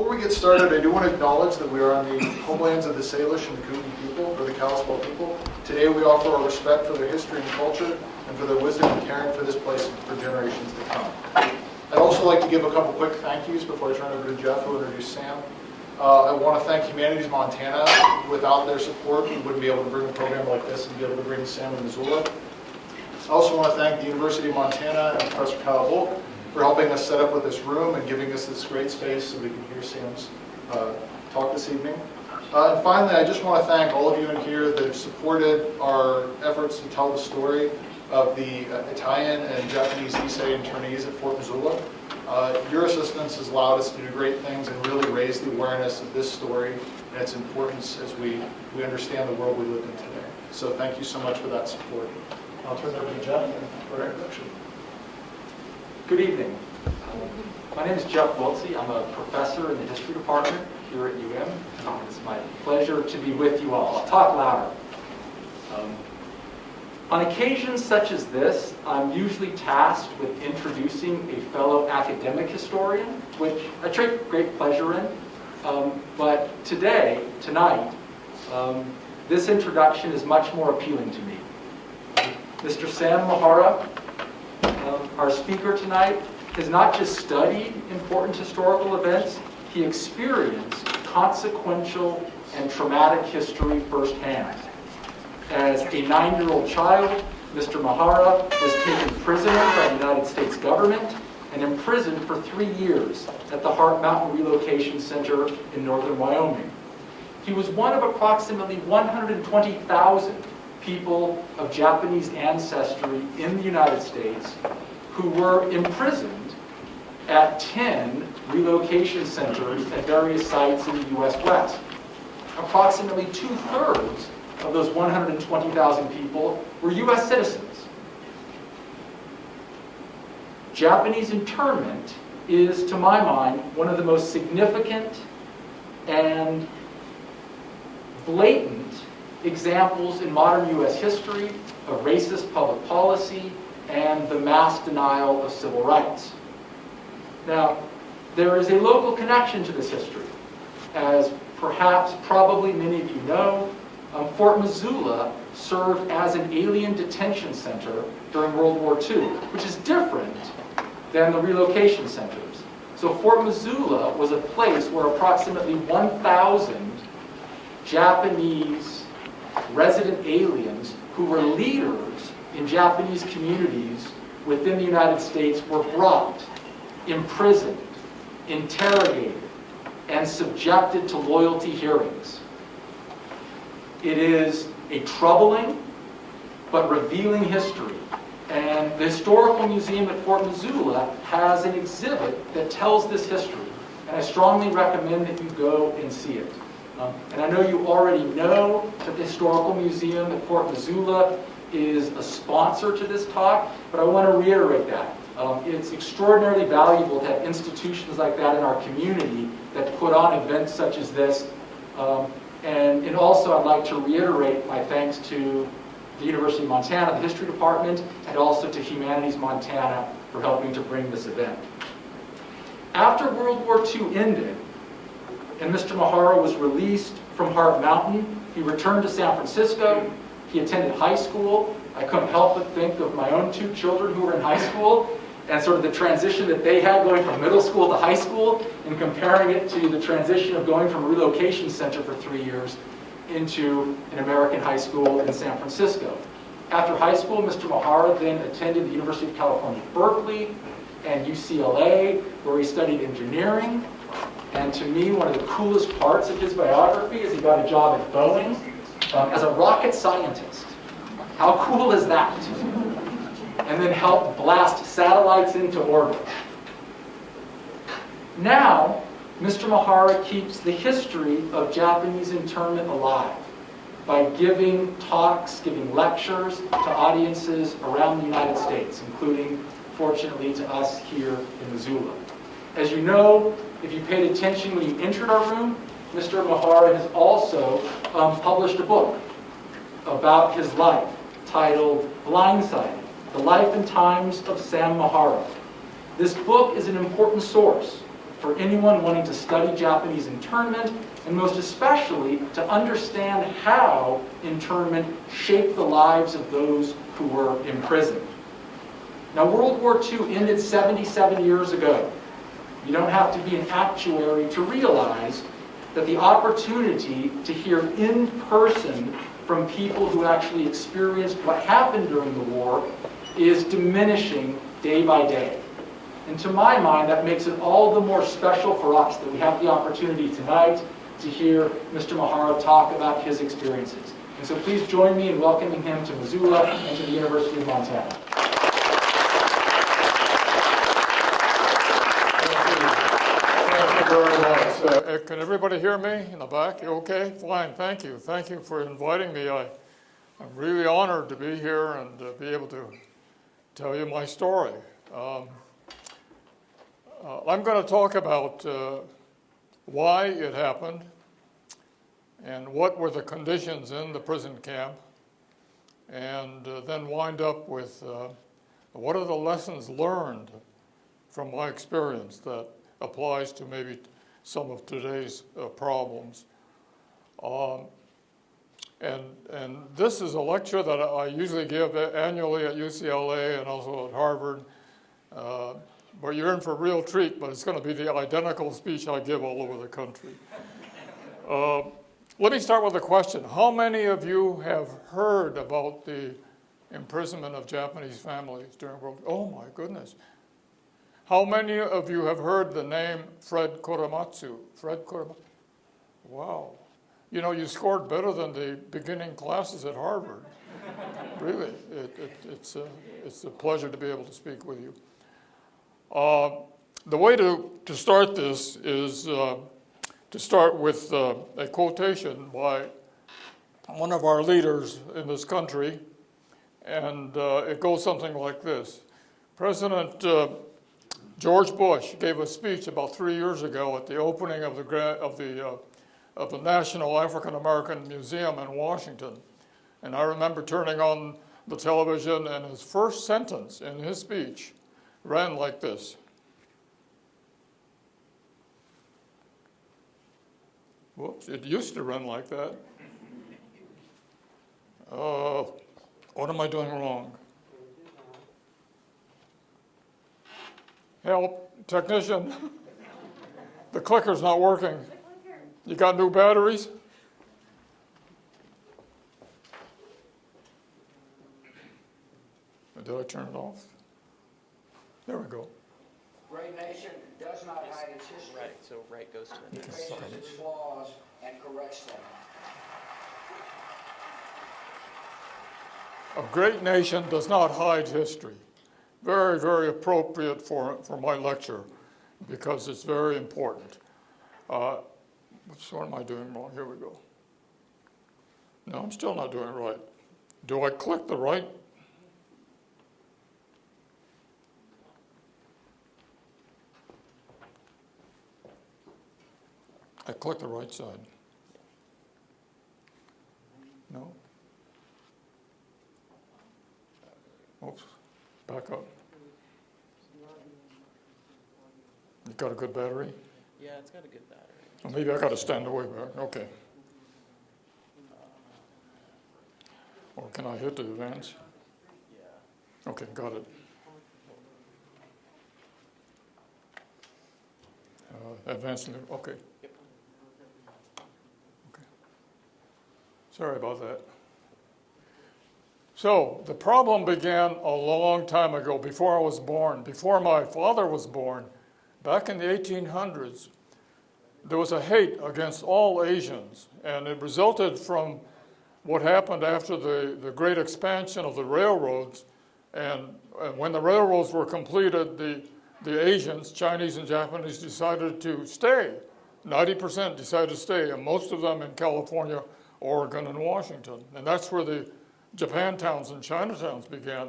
Before we get started, I do want to acknowledge that we are on the homelands of the Salish and the Kootenai people, or the Kalispel people. Today we offer our respect for their history and culture, and for their wisdom in caring for this place for generations to come. I'd also like to give a couple quick thank yous before I turn over to Jeff, who will introduce Sam. I want to thank Humanities Montana. Without their support, we wouldn't be able to bring a program like this and be able to bring Sam to Missoula. I also want to thank the University of Montana and Professor Kyle Volk for helping us set up with this room and giving us this great space so we can hear Sam's talk this evening. And finally, I just want to thank all of you in here that have supported our efforts to tell the story of the Italian and Japanese Issei internees at Fort Missoula. Your assistance has allowed us to do great things and really raise the awareness of this story and its importance as we understand the world we live in today. So thank you so much for that support. I'll turn it over to Jeff for an introduction. Good evening. My name is Jeff Wiltsey. I'm a professor in the history department here at UM. It's my pleasure to be with you all. I'll talk louder. On occasions such as this, I'm usually tasked with introducing a fellow academic historian, which I take great pleasure in. But tonight, this introduction is much more appealing to me. Mr. Sam Mihara, our speaker tonight, has not just studied important historical events, he experienced consequential and traumatic history firsthand. As a 9-year-old child, Mr. Mihara was taken prisoner by the United States government and imprisoned for 3 years at the Heart Mountain Relocation Center in northern Wyoming. He was one of approximately 120,000 people of Japanese ancestry in the United States who were imprisoned at 10 relocation centers at various sites in the U.S. West. Approximately 2/3 of those 120,000 people were U.S. citizens. Japanese internment is, to my mind, one of the most significant and blatant examples in modern U.S. history of racist public policy and the mass denial of civil rights. Now, there is a local connection to this history. As probably many of you know, Fort Missoula served as an alien detention center during World War II, which is different than the relocation centers. So Fort Missoula was a place where approximately 1,000 Japanese resident aliens who were leaders in Japanese communities within the United States were brought, imprisoned, interrogated, and subjected to loyalty hearings. It is a troubling but revealing history, and the Historical Museum at Fort Missoula has an exhibit that tells this history, and I strongly recommend that you go and see it. And I know you already know that the Historical Museum at Fort Missoula is a sponsor to this talk, but I want to reiterate that. It's extraordinarily valuable to have institutions like that in our community that put on events such as this. And also I'd like to reiterate my thanks to the University of Montana, the History Department, and also to Humanities Montana for helping to bring this event. After World War II ended, and Mr. Mihara was released from Heart Mountain, he returned to San Francisco. He attended high school. I couldn't help but think of my own 2 children who were in high school and sort of the transition that they had going from middle school to high school and comparing it to the transition of going from a relocation center for 3 years into an American high school in San Francisco. After high school, Mr. Mihara then attended the University of California, Berkeley, and UCLA, where he studied engineering. And to me, one of the coolest parts of his biography is he got a job at Boeing as a rocket scientist. How cool is that? And then helped blast satellites into orbit. Now, Mr. Mihara keeps the history of Japanese internment alive by giving talks, giving lectures to audiences around the United States, including, fortunately, to us here in Missoula. As you know, if you paid attention when you entered our room, Mr. Mihara has also published a book about his life titled Blindsided, The Life and Times of Sam Mihara. This book is an important source for anyone wanting to study Japanese internment, and most especially to understand how internment shaped the lives of those who were imprisoned. Now, World War II ended 77 years ago. You don't have to be an actuary to realize that the opportunity to hear in person from people who actually experienced what happened during the war is diminishing day by day. And to my mind, that makes it all the more special for us that we have the opportunity tonight to hear Mr. Mihara talk about his experiences. And so please join me in welcoming him to Missoula and to the University of Montana. Thank you very much. Can everybody hear me in the back? You okay? Fine, thank you. Thank you for inviting me. I'm really honored to be here and be able to tell you my story. I'm going to talk about why it happened and what were the conditions in the prison camp, and then wind up with what are the lessons learned from my experience that applies to maybe some of today's problems. And this is a lecture that I usually give annually at UCLA and also at Harvard. But you're in for a real treat, but it's going to be the identical speech I give all over the country. Let me start with a question. How many of you have heard about the imprisonment of Japanese families during World War? Oh my goodness. How many of you have heard the name Fred Korematsu? Fred Korematsu? Wow. You know, you scored better than the beginning classes at Harvard. Really, it's a pleasure to be able to speak with you. The way to start this is to start with a quotation by one of our leaders in this country, and it goes something like this. President George Bush gave a speech about 3 years ago at the opening of the National African American Museum in Washington. And I remember turning on the television, and his first sentence in his speech ran like this. Whoops, it used to run like that. What am I doing wrong? Help, technician. The clicker's not working. You got new batteries? Did I turn it off? There we go. Great nation does not hide its history. Right, so right goes to the It next. faces its flaws and corrects them. A great nation does not hide history. Very, very appropriate for my lecture because it's very important. What am I doing wrong? Here we go. No, I'm still not doing it right. Do I click the right? I click the right side. No? Oops, back up. You got a good battery? Yeah, it's got a good battery. Well, maybe I got to stand away back. Okay. Or can I hit the advance? Yeah. Okay, got it. Advance, okay. Yep. Okay. Sorry about that. So the problem began a long time ago, before I was born, before my father was born. Back in the 1800s, there was a hate against all Asians, and it resulted from what happened after the great expansion of the railroads. And when the railroads were completed, the Asians, Chinese and Japanese, decided to stay. 90% decided to stay, and most of them in California, Oregon, and Washington. And that's where the Japantowns and Chinatowns began.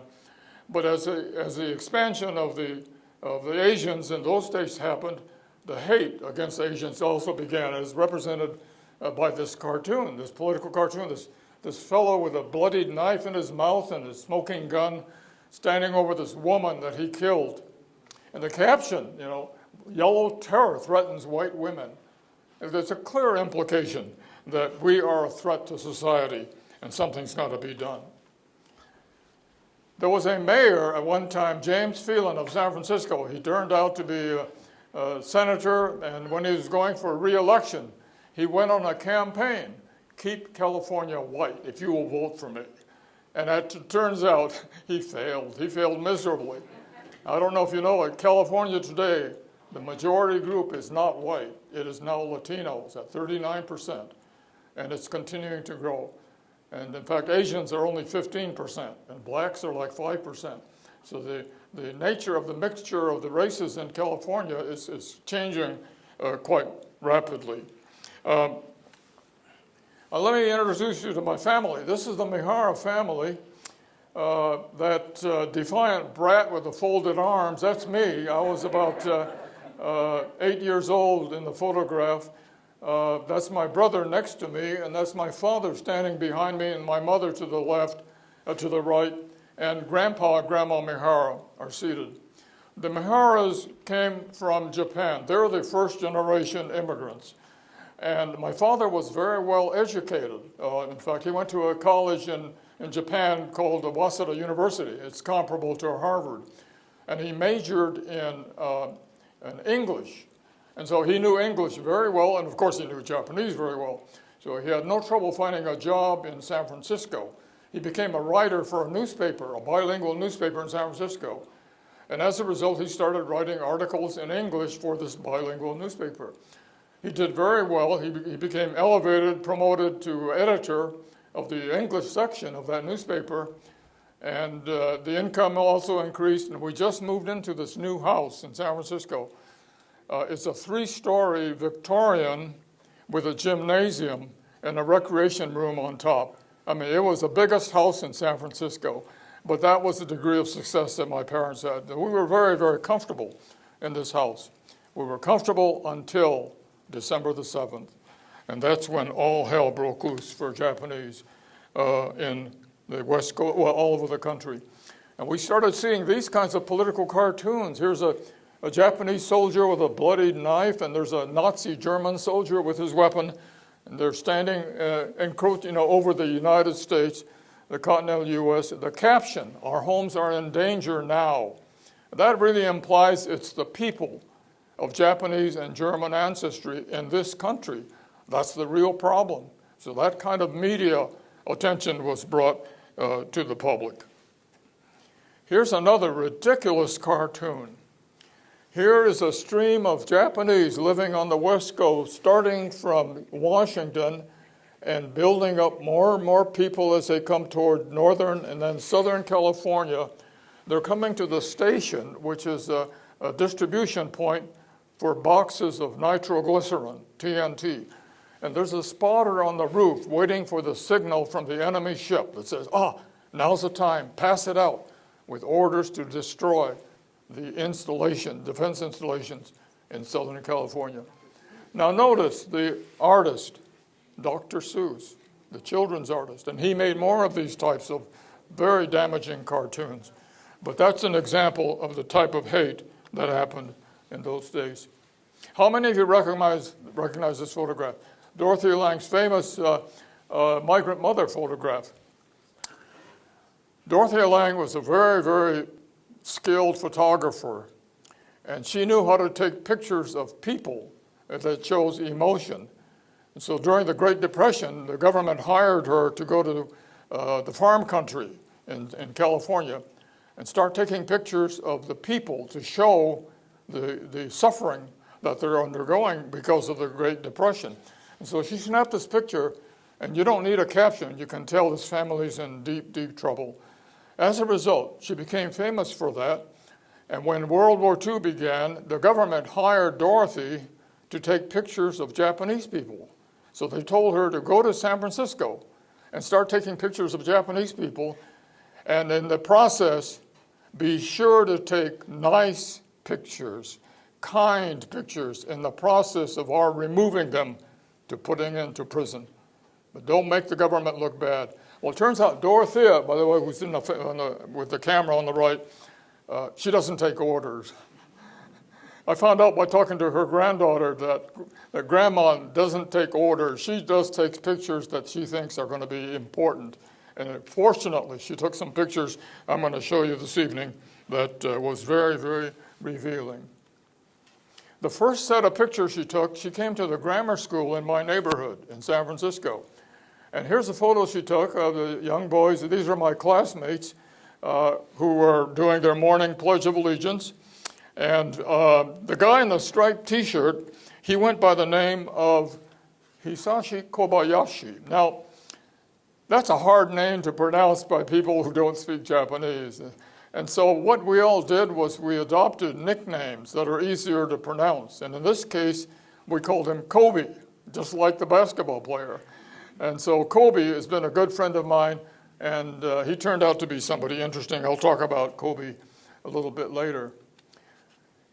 But as the expansion of the Asians in those states happened, the hate against Asians also began, as represented by this cartoon, this political cartoon, this fellow with a bloodied knife in his mouth and a smoking gun standing over this woman that he killed. And the caption, Yellow terror threatens white women. There's a clear implication that we are a threat to society and something's got to be done. There was a mayor at one time, James Phelan of San Francisco. He turned out to be a senator, and when he was going for re-election, he went on a campaign, "Keep California white if you will vote for me." And it turns out he failed. He failed miserably. I don't know if you know it, California today, the majority group is not white. It is now Latinos at 39%, and it's continuing to grow. And in fact, Asians are only 15%, and blacks are like 5%. So the nature of the mixture of the races in California is changing quite rapidly. Let me introduce you to my family. This is the Mihara family. That defiant brat with the folded arms, that's me. I was about 8 years old in the photograph. That's my brother next to me, and that's my father standing behind me, and my mother to the left, to the right, and Grandpa and Grandma Mihara are seated. The Miharas came from Japan. They're the first generation immigrants. And my father was very well educated. In fact, he went to a college in Japan called Waseda University. It's comparable to Harvard. And he majored in English. And so he knew English very well, and of course he knew Japanese very well. So he had no trouble finding a job in San Francisco. He became a writer for a newspaper, a bilingual newspaper in San Francisco. And as a result, he started writing articles in English for this bilingual newspaper. He did very well. He became elevated, promoted to editor of the English section of that newspaper. And the income also increased, and we just moved into this new house in San Francisco. It's a 3-story Victorian with a gymnasium and a recreation room on top. I mean, it was the biggest house in San Francisco, but that was the degree of success that my parents had. We were very, very comfortable in this house. We were comfortable until December the 7th, and that's when all hell broke loose for Japanese in the West Coast, well, all over the country. And we started seeing these kinds of political cartoons. Here's a Japanese soldier with a bloodied knife, and there's a Nazi German soldier with his weapon, and they're standing encroaching over the United States, the continental U.S. The caption, "Our homes are in danger now." That really implies it's the people of Japanese and German ancestry in this country. That's the real problem. So that kind of media attention was brought to the public. Here's another ridiculous cartoon. Here is a stream of Japanese living on the West Coast, starting from Washington and building up more and more people as they come toward northern and then southern California. They're coming to the station, which is a distribution point for boxes of nitroglycerin, TNT. And there's a spotter on the roof waiting for the signal from the enemy ship that says, now's the time, pass it out, with orders to destroy the defense installations in Southern California. Now notice the artist, Dr. Seuss, the children's artist, and he made more of these types of very damaging cartoons. But that's an example of the type of hate that happened in those days. How many of you recognize this photograph? Dorothy Lang's famous migrant mother photograph. Dorothy Lang was a very, very skilled photographer, and she knew how to take pictures of people that shows emotion. And so during the Great Depression, the government hired her to go to the farm country in California and start taking pictures of the people to show the suffering that they're undergoing because of the Great Depression. And so she snapped this picture, and you don't need a caption. You can tell this family's in deep, deep trouble. As a result, she became famous for that. And when World War II began, the government hired Dorothy to take pictures of Japanese people. So they told her to go to San Francisco and start taking pictures of Japanese people. And in the process, be sure to take nice pictures, kind pictures in the process of our removing them to putting into prison. But don't make the government look bad. Well, it turns out Dorothea, by the way, who's with the camera on the right, she doesn't take orders. I found out by talking to her granddaughter that grandma doesn't take orders. She just takes pictures that she thinks are going to be important. And fortunately, she took some pictures I'm going to show you this evening that was very, very revealing. The first set of pictures she took, she came to the grammar school in my neighborhood in San Francisco. And here's a photo she took of the young boys. These are my classmates who were doing their morning Pledge of Allegiance. And the guy in the striped T-shirt, he went by the name of Hisashi Kobayashi. Now, that's a hard name to pronounce by people who don't speak Japanese. And so what we all did was we adopted nicknames that are easier to pronounce. And in this case, we called him Kobe, just like the basketball player. And so Kobe has been a good friend of mine, and he turned out to be somebody interesting. I'll talk about Kobe a little bit later.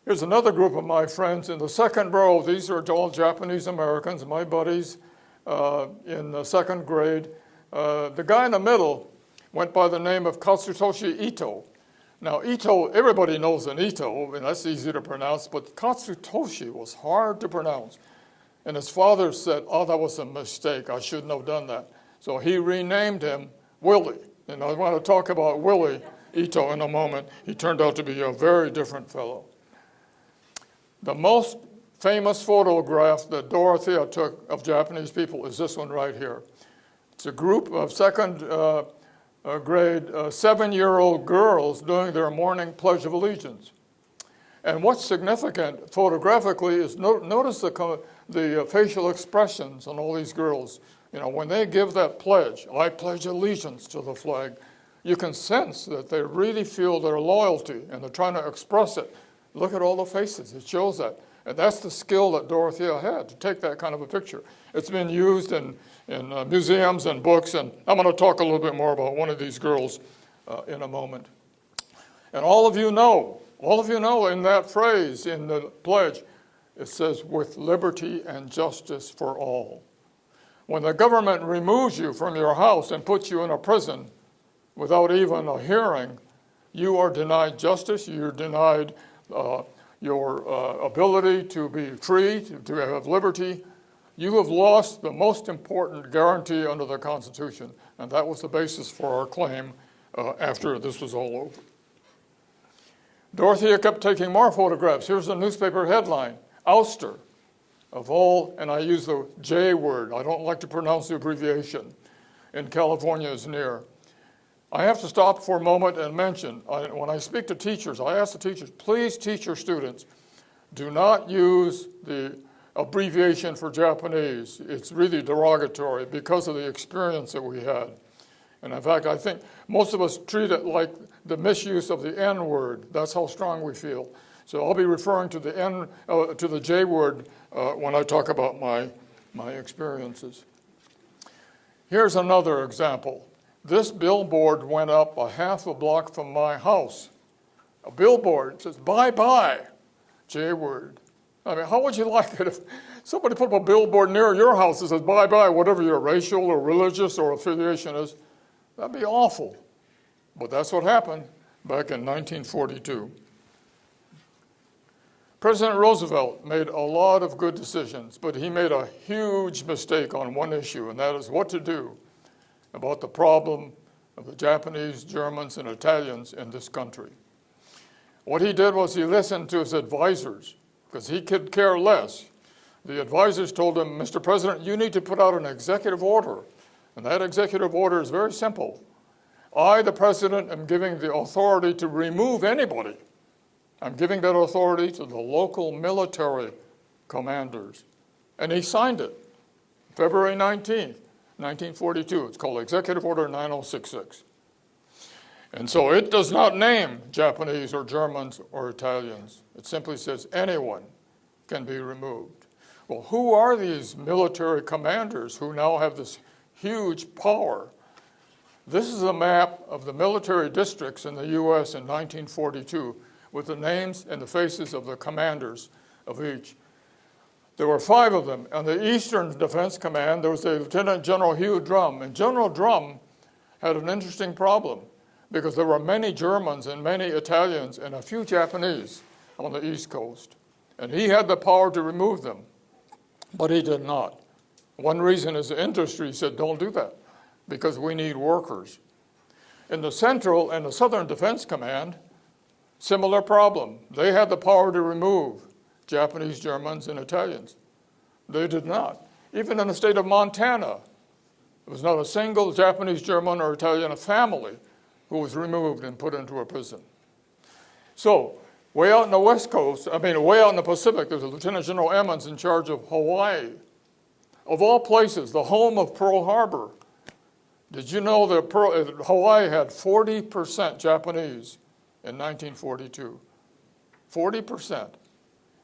Here's another group of my friends in the second row. These are all Japanese Americans, my buddies in the second grade. The guy in the middle went by the name of Toshi Ito. Now, Ito, everybody knows an Ito, and that's easy to pronounce, but Toshi was hard to pronounce. And his father said, oh, that was a mistake. I shouldn't have done that. So he renamed him Willy. And I want to talk about Willy Ito in a moment. He turned out to be a very different fellow. The most famous photograph that Dorothea took of Japanese people is this one right here. It's a group of second grade 7-year-old girls doing their morning Pledge of Allegiance. And what's significant photographically is notice the facial expressions on all these girls. You know, when they give that pledge, I pledge allegiance to the flag, you can sense that they really feel their loyalty and they're trying to express it. Look at all the faces, it shows that. And that's the skill that Dorothea had to take that kind of a picture. It's been used in museums and books, and I'm going to talk a little bit more about one of these girls in a moment. And all of you know in that phrase in the pledge, it says, with liberty and justice for all. When the government removes you from your house and puts you in a prison without even a hearing, you are denied justice, you're denied your ability to be free, to have liberty. You have lost the most important guarantee under the Constitution, and that was the basis for our claim after this was all over. Dorothea kept taking more photographs. Here's a newspaper headline, ouster of all, and I use the J word. I don't like to pronounce the abbreviation. In California is near. I have to stop for a moment and mention, when I speak to teachers, I ask the teachers, please teach your students, do not use the abbreviation for Japanese. It's really derogatory because of the experience that we had. And in fact, I think most of us treat it like the misuse of the N word. That's how strong we feel. So I'll be referring to the J word when I talk about my experiences. Here's another example. This billboard went up a half a block from my house. A billboard says, bye-bye, J word. I mean, how would you like it if somebody put up a billboard near your house that says, bye-bye, whatever your racial or religious or affiliation is? That'd be awful. But that's what happened back in 1942. President Roosevelt made a lot of good decisions, but he made a huge mistake on one issue, and that is what to do about the problem of the Japanese, Germans, and Italians in this country. What he did was he listened to his advisors, because he could care less. The advisors told him, Mr. President, you need to put out an executive order. And that executive order is very simple. I, the president, am giving the authority to remove anybody. I'm giving that authority to the local military commanders. And he signed it, February 19th, 1942. It's called Executive Order 9066. And so it does not name Japanese or Germans or Italians. It simply says anyone can be removed. Well, who are these military commanders who now have this huge power? This is a map of the military districts in the U.S. in 1942 with the names and the faces of the commanders of each. There were 5 of them. On the Eastern Defense Command, there was a Lieutenant General Hugh Drum. And General Drum had an interesting problem because there were many Germans and many Italians and a few Japanese on the East Coast. And he had the power to remove them, but he did not. One reason is the industry said, don't do that, because we need workers. In the Central and the Southern Defense Command, similar problem. They had the power to remove Japanese, Germans, and Italians. They did not. Even in the state of Montana, there was not a single Japanese, German, or Italian family who was removed and put into a prison. So, way out in the West Coast, way out in the Pacific, there's a Lieutenant General Emmons in charge of Hawaii. Of all places, the home of Pearl Harbor. Did you know that Hawaii had 40% Japanese in 1942? 40%.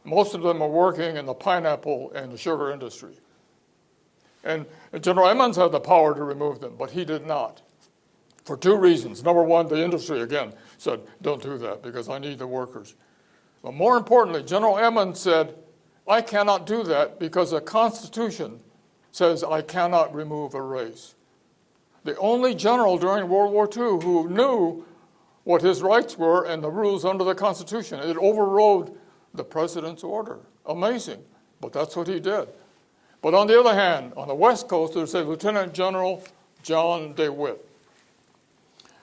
Most of them are working in the pineapple and the sugar industry. And General Emmons had the power to remove them, but he did not. For two reasons. Number one, the industry, again, said, don't do that because I need the workers. But more importantly, General Emmons said, I cannot do that because the Constitution says I cannot remove a race. The only general during World War II who knew what his rights were and the rules under the Constitution. It overrode the president's order. Amazing, but that's what he did. But on the other hand, on the West Coast, there's a Lieutenant General John DeWitt.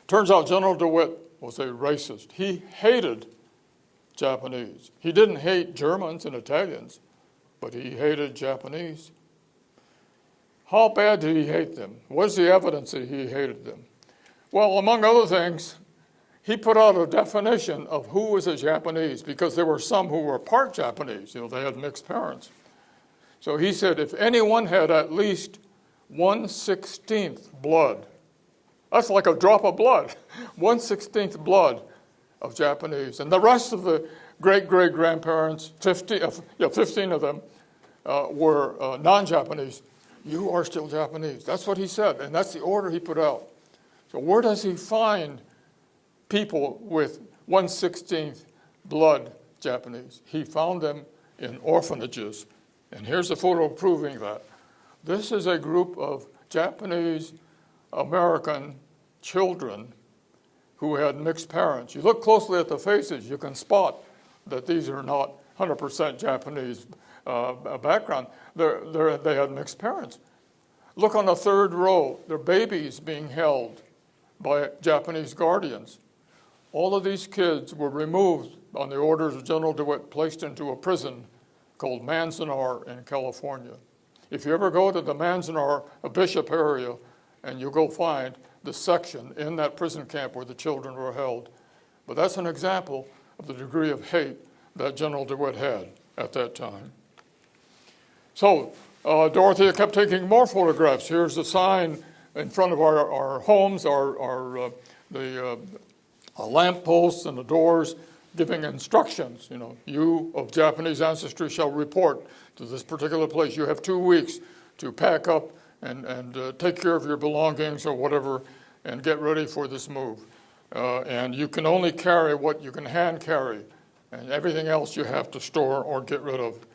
Turns out General DeWitt was a racist. He hated Japanese. He didn't hate Germans and Italians, but he hated Japanese. How bad did he hate them? What's the evidence that he hated them? Well, among other things, he put out a definition of who was a Japanese, because there were some who were part Japanese. They had mixed parents. So he said if anyone had at least 1/16 blood, that's like a drop of blood, 1/16 blood of Japanese. And the rest of the great-great-grandparents, 15 of them, were non-Japanese. You are still Japanese. That's what he said, and that's the order he put out. So where does he find people with 1/16 blood Japanese? He found them in orphanages. And here's a photo proving that. This is a group of Japanese American children who had mixed parents. You look closely at the faces, you can spot that these are not 100% Japanese background. They had mixed parents. Look on the third row, they're babies being held by Japanese guardians. All of these kids were removed on the orders of General DeWitt, placed into a prison called Manzanar in California. If you ever go to the Manzanar, Bishop area, and you'll go find the section in that prison camp where the children were held. But that's an example of the degree of hate that General DeWitt had at that time. So Dorothea kept taking more photographs. Here's the sign in front of our homes, the lamp posts and the doors, giving instructions. You of Japanese ancestry shall report to this particular place. You have 2 weeks to pack up and take care of your belongings or whatever and get ready for this move. And you can only carry what you can hand carry, and everything else you have to store or get rid of.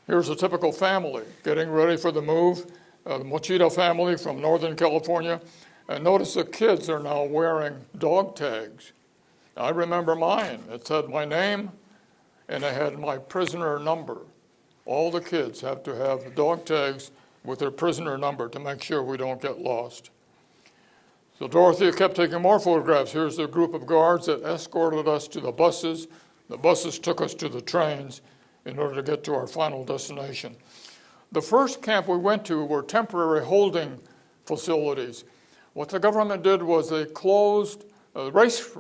Here's a typical family getting ready for the move, the Mochida family from Northern California. And notice the kids are now wearing dog tags. I remember mine. It said my name, and it had my prisoner number. All the kids have to have dog tags with their prisoner number to make sure we don't get lost. So Dorothea kept taking more photographs. Here's the group of guards that escorted us to the buses. The buses took us to the trains in order to get to our final destination. The first camp we went to were temporary holding facilities. What the government did was they closed horse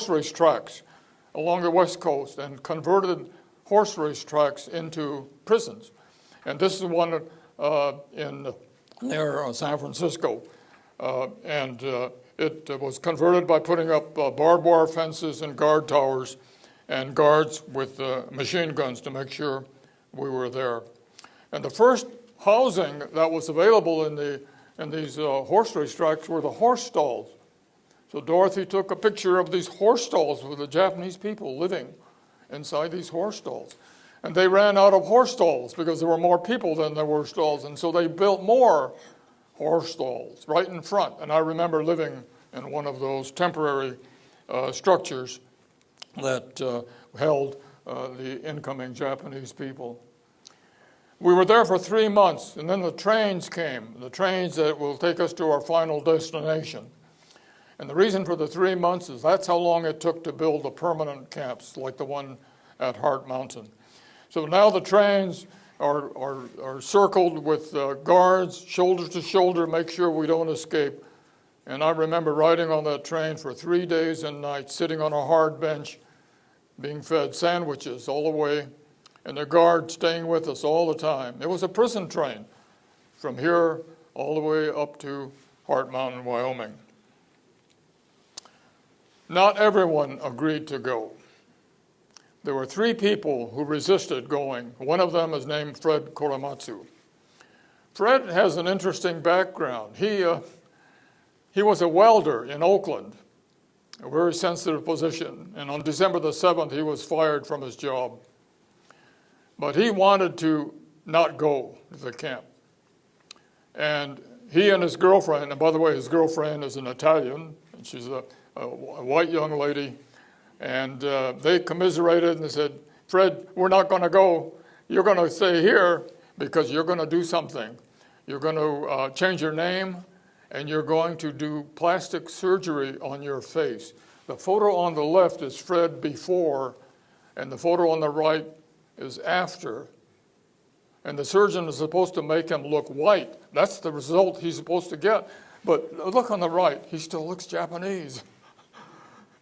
race tracks along the West Coast and converted horse race tracks into prisons. And this is one near San Francisco. It was converted by putting up barbed wire fences and guard towers and guards with machine guns to make sure we were there. And the first housing that was available in these horse race tracks were the horse stalls. So Dorothy took a picture of these horse stalls with the Japanese people living inside these horse stalls. And they ran out of horse stalls because there were more people than there were stalls. And so they built more horse stalls right in front. And I remember living in one of those temporary structures that held the incoming Japanese people. We were there for 3 months, and then the trains came, the trains that will take us to our final destination. And the reason for the 3 months is that's how long it took to build the permanent camps, like the one at Heart Mountain. So now the trains are circled with guards, shoulder to shoulder, make sure we don't escape. And I remember riding on that train for 3 days and nights, sitting on a hard bench, being fed sandwiches all the way, and the guard staying with us all the time. It was a prison train from here all the way up to Heart Mountain, Wyoming. Not everyone agreed to go. There were 3 people who resisted going. One of them is named Fred Korematsu. Fred has an interesting background. He was a welder in Oakland, a very sensitive position, and on December the 7th, he was fired from his job. But he wanted to not go to the camp. And he and his girlfriend, and by the way, his girlfriend is an Italian, and she's a white young lady, and they commiserated and they said, Fred, we're not going to go. You're going to stay here because you're going to do something. You're going to change your name, and you're going to do plastic surgery on your face. The photo on the left is Fred before, and the photo on the right is after. And the surgeon is supposed to make him look white. That's the result he's supposed to get. But look on the right, he still looks Japanese.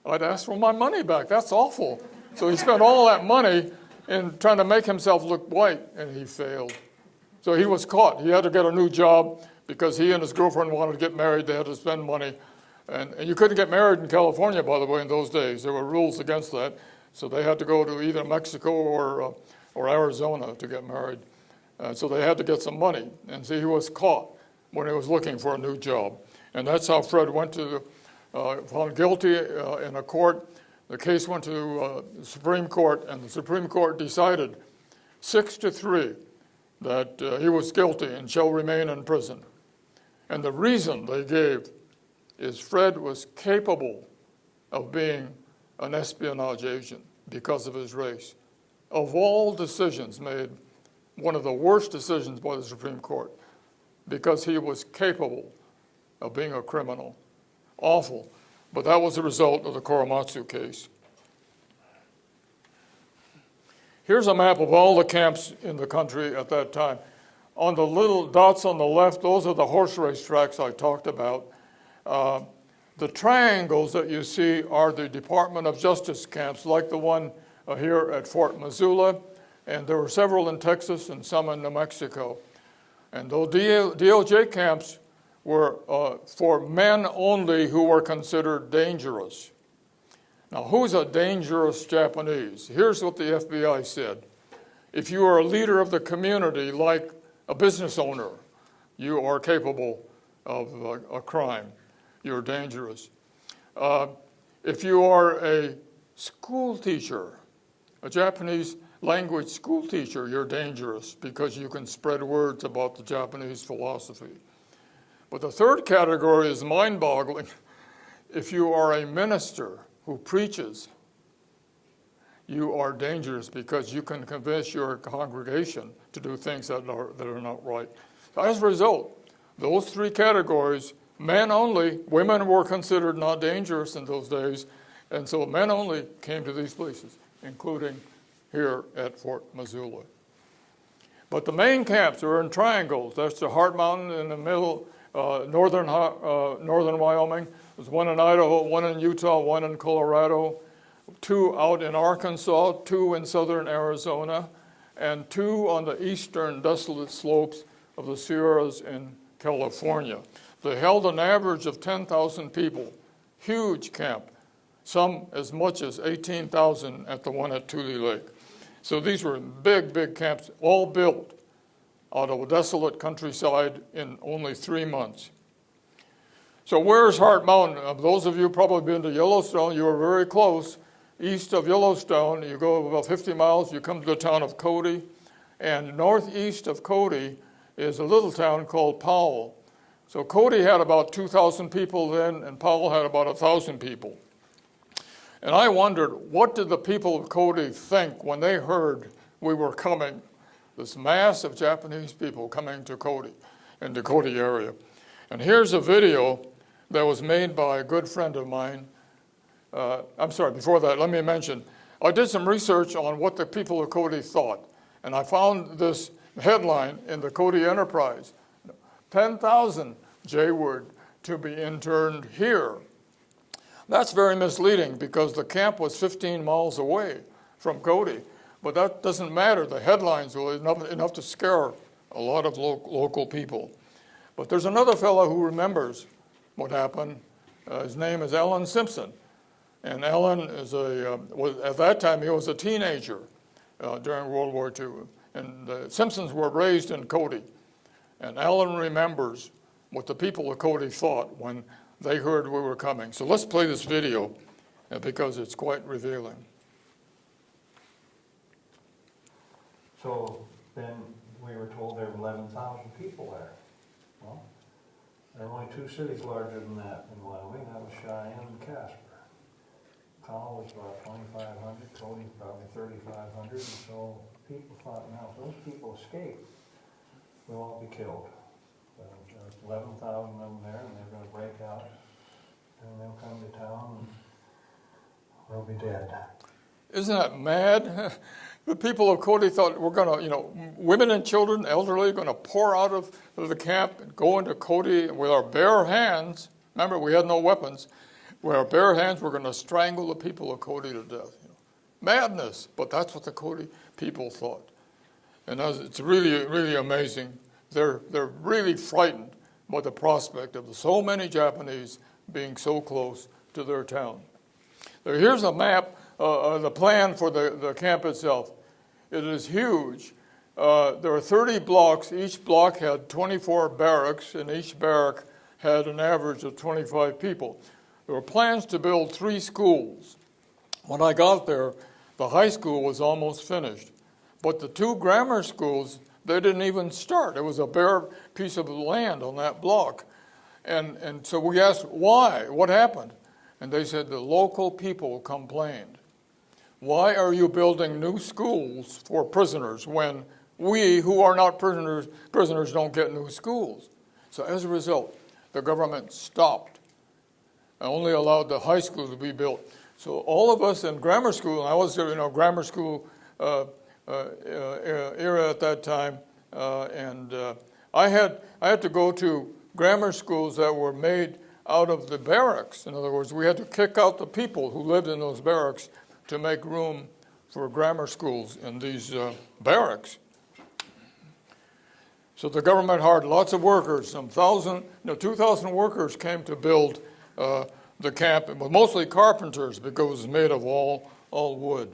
I'd ask for my money back. That's awful. So he spent all that money in trying to make himself look white, and he failed. So he was caught. He had to get a new job because he and his girlfriend wanted to get married. They had to spend money. And you couldn't get married in California, by the way, in those days. There were rules against that. So they had to go to either Mexico or Arizona to get married. So they had to get some money. And so he was caught when he was looking for a new job. And that's how Fred went to found guilty in a court. The case went to the Supreme Court, and the Supreme Court decided 6-3 that he was guilty and shall remain in prison. And the reason they gave is Fred was capable of being an espionage agent because of his race. Of all decisions made, one of the worst decisions by the Supreme Court, because he was capable of being a criminal. Awful. But that was the result of the Korematsu case. Here's a map of all the camps in the country at that time. On the little dots on the left, those are the horse race tracks I talked about. The triangles that you see are the Department of Justice camps, like the one here at Fort Missoula, and there were several in Texas and some in New Mexico. And those DOJ camps were for men only who were considered dangerous. Now, who's a dangerous Japanese? Here's what the FBI said. If you are a leader of the community, like a business owner, you are capable of a crime. You're dangerous. If you are a school teacher, a Japanese language school teacher, you're dangerous because you can spread words about the Japanese philosophy. But the third category is mind-boggling. If you are a minister who preaches, you are dangerous because you can convince your congregation to do things that are not right. As a result, those 3 categories, men only, women were considered not dangerous in those days, and so men only came to these places, including here at Fort Missoula. But the main camps are in triangles. That's the Heart Mountain in the middle, northern Wyoming. There's one in Idaho, one in Utah, one in Colorado, 2 out in Arkansas, 2 in southern Arizona, and 2 on the eastern desolate slopes of the Sierras in California. They held an average of 10,000 people, huge camp, some as much as 18,000 at the one at Tule Lake. So these were big, big camps, all built out of a desolate countryside in only 3 months. So where's Heart Mountain? Those of you who probably been to Yellowstone, you are very close. East of Yellowstone, you go about 50 miles, you come to the town of Cody. And northeast of Cody is a little town called Powell. So Cody had about 2,000 people then, and Powell had about 1,000 people. And I wondered, what did the people of Cody think when they heard we were coming, this mass of Japanese people coming to Cody, in the Cody area. And here's a video that was made by a good friend of mine. I'm sorry, before that, let me mention, I did some research on what the people of Cody thought. And I found this headline in the Cody Enterprise, 10,000 Jword to be interned here. That's very misleading because the camp was 15 miles away from Cody. But that doesn't matter. The headlines were enough to scare a lot of local people. But there's another fellow who remembers what happened. His name is Alan Simpson. And Alan is at that time, he was a teenager during World War II. And the Simpsons were raised in Cody. And Alan remembers what the people of Cody thought when they heard we were coming. So let's play this video because it's quite revealing. So then we were told there were 11,000 people there. Well, there are only two cities larger than that in Wyoming. That was Cheyenne and Casper. Connell was about 2,500, Cody probably 3,500, and so people thought, now if those people escape, we'll all be killed. So there's 11,000 of them there, and they're going to break out, and they'll come to town, and we'll be dead. Isn't that mad? The people of Cody thought we're going to, women and children, elderly, going to pour out of the camp and go into Cody with our bare hands. Remember, we had no weapons. With our bare hands, we're going to strangle the people of Cody to death. Madness, but that's what the Cody people thought. And it's really, really amazing. They're really frightened by the prospect of so many Japanese being so close to their town. Here's a map, the plan for the camp itself. It is huge. There are 30 blocks. Each block had 24 barracks, and each barrack had an average of 25 people. There were plans to build 3 schools. When I got there, the high school was almost finished. But the 2 grammar schools, they didn't even start. It was a bare piece of land on that block. And so we asked, why? What happened? And they said the local people complained. Why are you building new schools for prisoners when we, who are not prisoners don't get new schools? So as a result, the government stopped and only allowed the high school to be built. So all of us in grammar school, and I was grammar school era at that time, and I had to go to grammar schools that were made out of the barracks. In other words, we had to kick out the people who lived in those barracks to make room for grammar schools in these barracks. So the government hired lots of workers. 2,000 workers came to build the camp, but mostly carpenters because it was made of all wood.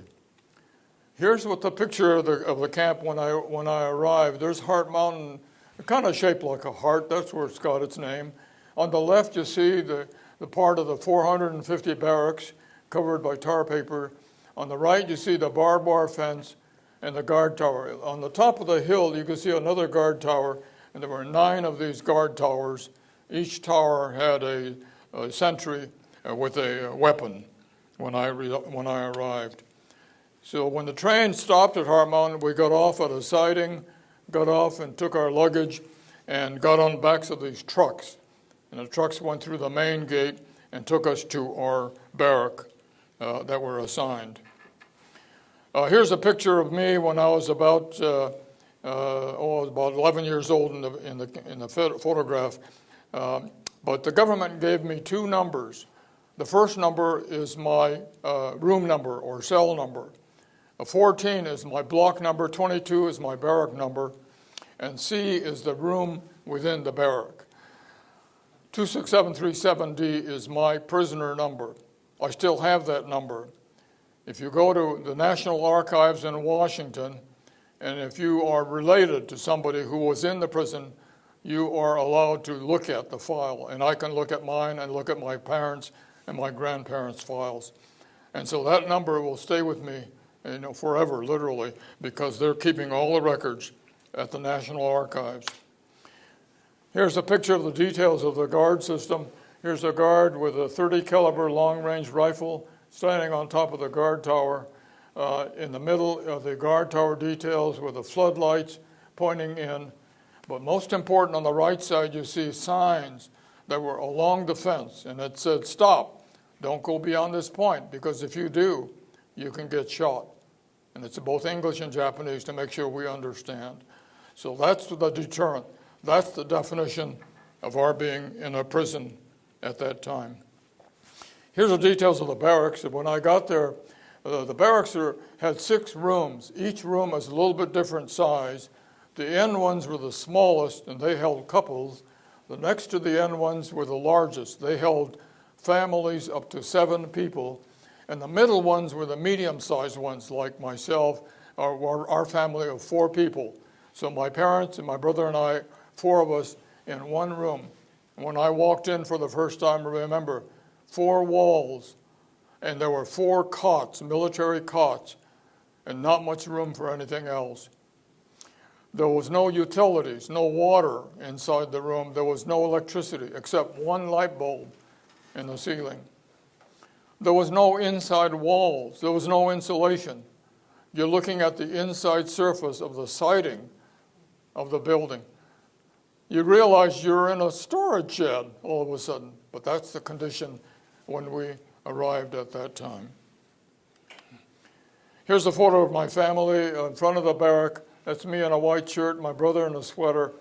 Here's what the picture of the camp when I arrived. There's Heart Mountain, kind of shaped like a heart. That's where it's got its name. On the left, you see the part of the 450 barracks covered by tar paper. On the right, you see the barbed wire fence and the guard tower. On the top of the hill, you can see another guard tower, and there were 9 of these guard towers. Each tower had a sentry with a weapon when I arrived. So when the train stopped at Heart Mountain, we got off at a siding, got off and took our luggage and got on the backs of these trucks. And the trucks went through the main gate and took us to our barrack that were assigned. Here's a picture of me when I was about 11 years old in the photograph. But the government gave me 2 numbers. The first number is my room number or cell number. 14 is my block number, 22 is my barrack number, and C is the room within the barrack. 26737D is my prisoner number. I still have that number. If you go to the National Archives in Washington, and if you are related to somebody who was in the prison, you are allowed to look at the file. And I can look at mine and look at my parents' and my grandparents' files. And so that number will stay with me forever, literally, because they're keeping all the records at the National Archives. Here's a picture of the details of the guard system. Here's a guard with a .30 caliber long-range rifle standing on top of the guard tower. In the middle of the guard tower details with the floodlights pointing in. But most important, on the right side, you see signs that were along the fence, and it said, "Stop, don't go beyond this point, because if you do, you can get shot." And it's both English and Japanese to make sure we understand. So that's the deterrent. That's the definition of our being in a prison at that time. Here's the details of the barracks. When I got there, the barracks had 6 rooms. Each room is a little bit different size. The end ones were the smallest, and they held couples. The next to the end ones were the largest. They held families up to 7 people. And the middle ones were the medium-sized ones, like myself, our family of 4 people. So my parents and my brother and I, 4 of us in one room. When I walked in for the first time, remember, 4 walls, and there were 4 cots, military cots, and not much room for anything else. There was no utilities, no water inside the room. There was no electricity except one light bulb in the ceiling. There was no inside walls. There was no insulation. You're looking at the inside surface of the siding of the building. You realize you're in a storage shed all of a sudden, but that's the condition when we arrived at that time. Here's a photo of my family in front of the barrack. That's me in a white shirt, my brother in a sweater.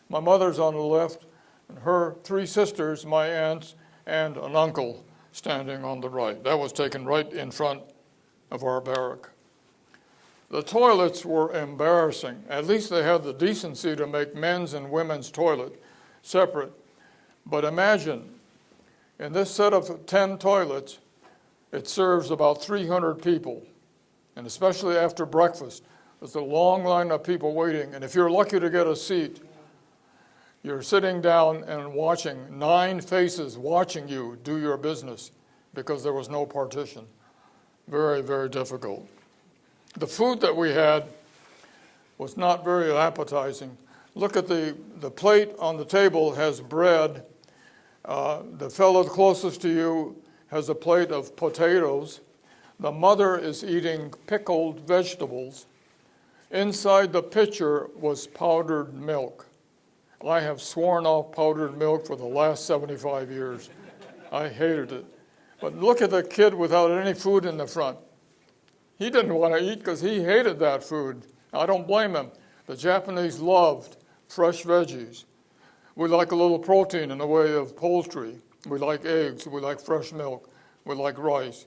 My mother's on the left, and her 3 sisters, my aunts, and an uncle standing on the right. That was taken right in front of our barrack. The toilets were embarrassing. At least they had the decency to make men's and women's toilet separate. But imagine, in this set of 10 toilets, it serves about 300 people. And especially after breakfast, there's a long line of people waiting. And if you're lucky to get a seat, you're sitting down and watching 9 faces watching you do your business because there was no partition. Very, very difficult. The food that we had was not very appetizing. Look at the plate on the table has bread. The fellow closest to you has a plate of potatoes. The mother is eating pickled vegetables. Inside the pitcher was powdered milk. I have sworn off powdered milk for the last 75 years. I hated it. But look at the kid without any food in the front. He didn't want to eat because he hated that food. I don't blame him. The Japanese loved fresh veggies. We like a little protein in the way of poultry. We like eggs. We like fresh milk. We like rice.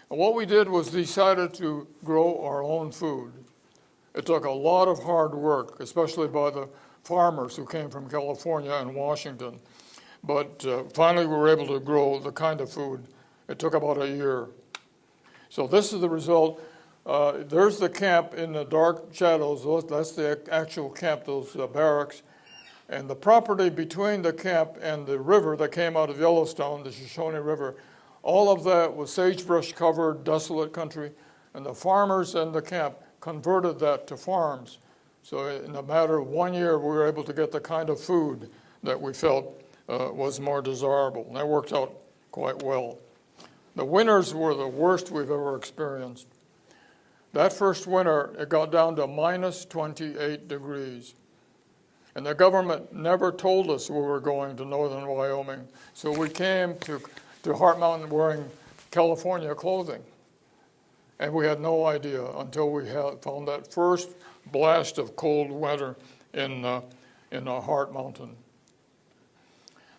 And what we did was decided to grow our own food. It took a lot of hard work, especially by the farmers who came from California and Washington. But finally we were able to grow the kind of food. It took about a year. So this is the result. There's the camp in the dark shadows. That's the actual camp, those barracks. And the property between the camp and the river that came out of Yellowstone, the Shoshone River, all of that was sagebrush-covered, desolate country. And the farmers in the camp converted that to farms. So in a matter of 1 year, we were able to get the kind of food that we felt was more desirable. And that worked out quite well. The winters were the worst we've ever experienced. That first winter, it got down to minus 28 degrees. And the government never told us we were going to northern Wyoming. So we came to Heart Mountain wearing California clothing. And we had no idea until we found that first blast of cold winter in Heart Mountain.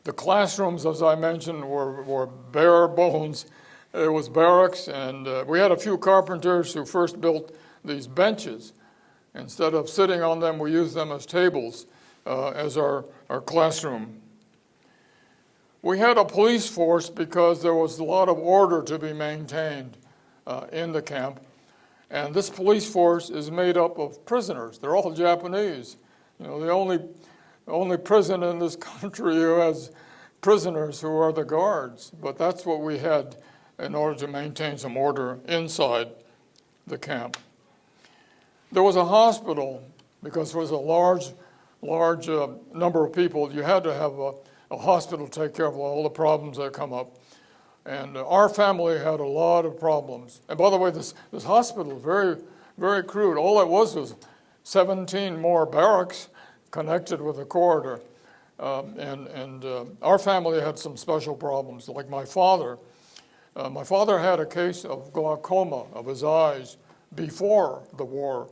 The classrooms, as I mentioned, were bare bones. It was barracks, and we had a few carpenters who first built these benches. Instead of sitting on them, we used them as tables as our classroom. We had a police force because there was a lot of order to be maintained in the camp. And this police force is made up of prisoners. They're all Japanese. You know, the only prison in this country who has prisoners who are the guards. But that's what we had in order to maintain some order inside the camp. There was a hospital because there was a large number of people. You had to have a hospital take care of all the problems that come up. And our family had a lot of problems. And by the way, this hospital is very, very crude. All it was 17 more barracks connected with a corridor. Our family had some special problems, like my father. My father had a case of glaucoma of his eyes before the war.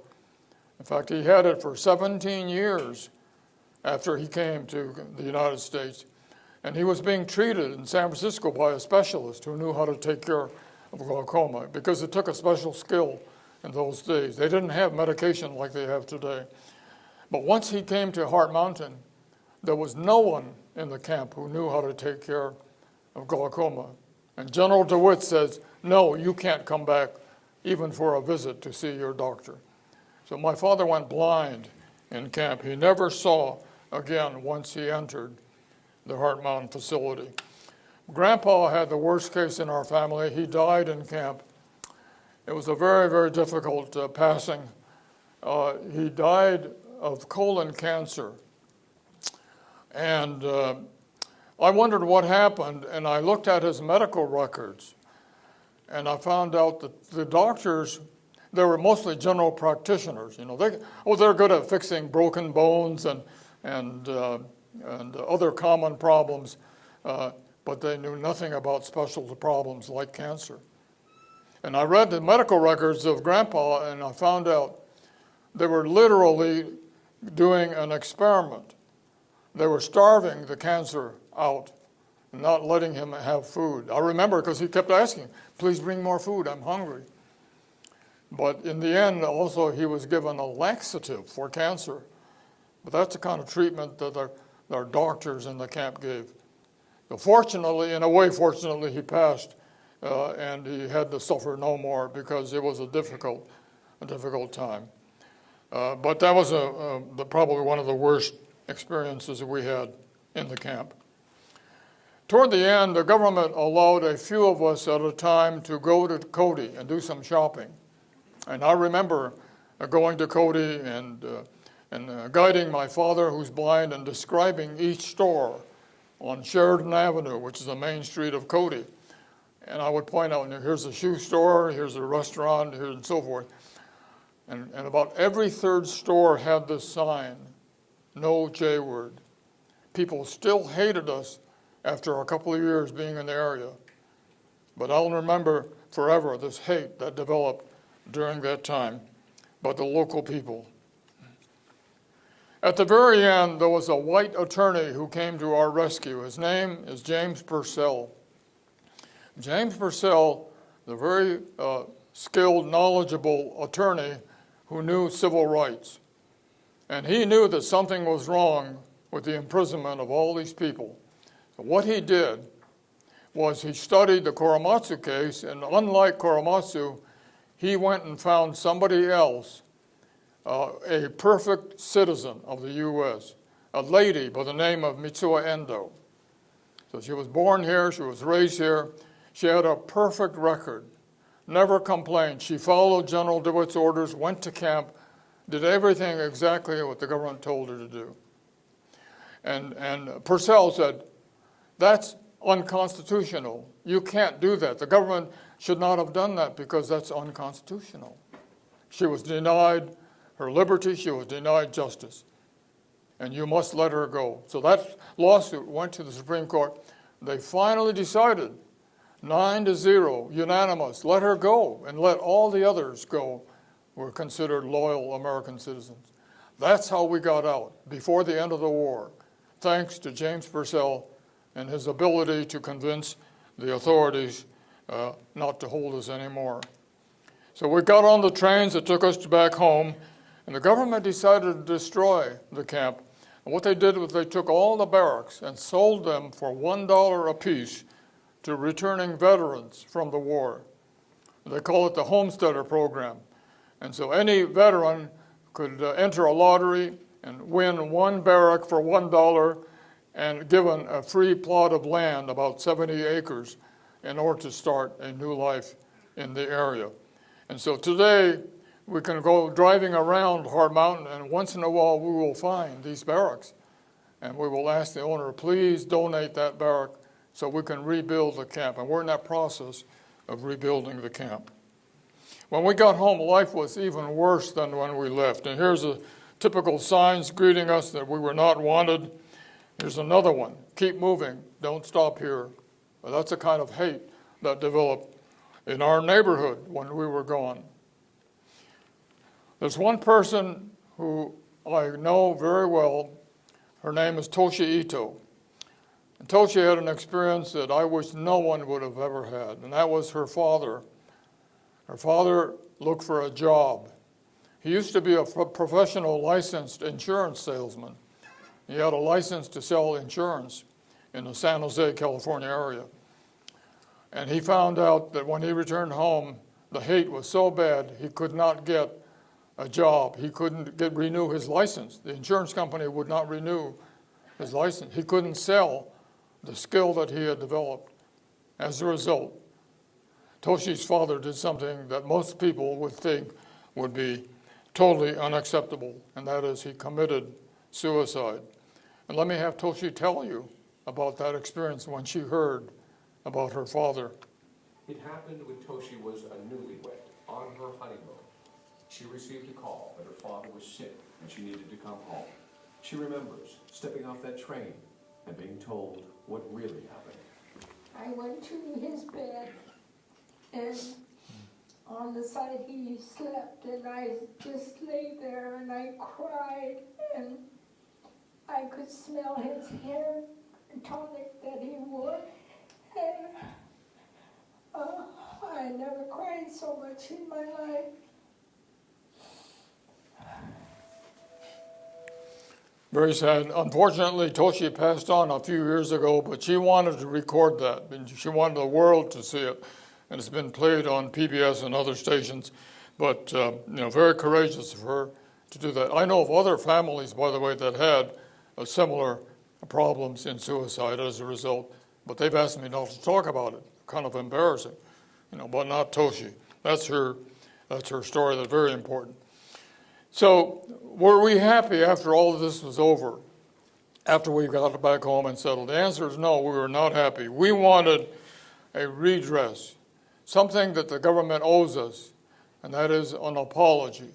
In fact, he had it for 17 years after he came to the United States. And he was being treated in San Francisco by a specialist who knew how to take care of glaucoma, because it took a special skill in those days. They didn't have medication like they have today. But once he came to Heart Mountain, there was no one in the camp who knew how to take care of glaucoma. And General DeWitt says, no, you can't come back even for a visit to see your doctor. So my father went blind in camp. He never saw again once he entered the Heart Mountain facility. Grandpa had the worst case in our family. He died in camp. It was a very, very difficult passing. He died of colon cancer. And I wondered what happened, and I looked at his medical records, and I found out that the doctors, they were mostly general practitioners. You know, they're good at fixing broken bones and other common problems, but they knew nothing about special problems like cancer. And I read the medical records of Grandpa, and I found out they were literally doing an experiment. They were starving the cancer out and not letting him have food. I remember because he kept asking, please bring more food, I'm hungry. But in the end, also, he was given a laxative for cancer. But that's the kind of treatment that our doctors in the camp gave. So fortunately, in a way, fortunately, he passed, and he had to suffer no more because it was a difficult time. But that was probably one of the worst experiences we had in the camp. Toward the end, the government allowed a few of us at a time to go to Cody and do some shopping. And I remember going to Cody and guiding my father, who's blind, and describing each store on Sheridan Avenue, which is the main street of Cody. And I would point out, here's a shoe store, here's a restaurant, and so forth. And about every third store had this sign, no Jword. People still hated us after a couple of years being in the area. But I'll remember forever this hate that developed during that time by the local people. At the very end, there was a white attorney who came to our rescue. His name is James Purcell. James Purcell, the very skilled, knowledgeable attorney who knew civil rights. And he knew that something was wrong with the imprisonment of all these people. So what he did was he studied the Korematsu case, and unlike Korematsu, he went and found somebody else, a perfect citizen of the U.S., a lady by the name of Mitsuo Endo. So she was born here, she was raised here, she had a perfect record, never complained. She followed General DeWitt's orders, went to camp, did everything exactly what the government told her to do. And Purcell said, that's unconstitutional. You can't do that. The government should not have done that because that's unconstitutional. She was denied her liberty, she was denied justice, and you must let her go. So that lawsuit went to the Supreme Court. They finally decided, 9-0, unanimous, let her go and let all the others go who were considered loyal American citizens. That's how we got out before the end of the war, thanks to James Purcell and his ability to convince the authorities not to hold us anymore. So we got on the trains that took us back home, and the government decided to destroy the camp. And what they did was they took all the barracks and sold them for $1 apiece to returning veterans from the war. They call it the Homesteader Program. And so any veteran could enter a lottery and win one barrack for $1 and given a free plot of land, about 70 acres, in order to start a new life in the area. And so today, we can go driving around Heart Mountain, and once in a while we will find these barracks. And we will ask the owner, please donate that barrack so we can rebuild the camp. And we're in that process of rebuilding the camp. When we got home, life was even worse than when we left. And here's a typical signs greeting us that we were not wanted. Here's another one. Keep moving. Don't stop here. Well, that's the kind of hate that developed in our neighborhood when we were gone. There's one person who I know very well. Her name is Toshi Ito. And Toshi had an experience that I wish no one would have ever had, and that was her father. Her father looked for a job. He used to be a professional licensed insurance salesman. He had a license to sell insurance in the San Jose, California area. And he found out that when he returned home, the hate was so bad he could not get a job. He couldn't renew his license. The insurance company would not renew his license. He couldn't sell the skill that he had developed. As a result, Toshi's father did something that most people would think would be totally unacceptable, and that is he committed suicide. And let me have Toshi tell you about that experience when she heard about her father. It happened when Toshi was a newlywed, on her honeymoon. She received a call that her father was sick and she needed to come home. She remembers stepping off that train and being told what really happened. I went to his bed, and on the side he slept, and I just lay there and I cried, and I could smell his hair tonic that he wore, and I never cried so much in my life. Very sad. Unfortunately, Toshi passed on a few years ago, but she wanted to record that. And she wanted the world to see it. And it's been played on PBS and other stations. But, very courageous of her to do that. I know of other families, by the way, that had similar problems in suicide as a result. But they've asked me not to talk about it. Kind of embarrassing, but not Toshi. That's her story. That's very important. So were we happy after all of this was over, after we got back home and settled? The answer is no, we were not happy. We wanted a redress, something that the government owes us, and that is an apology.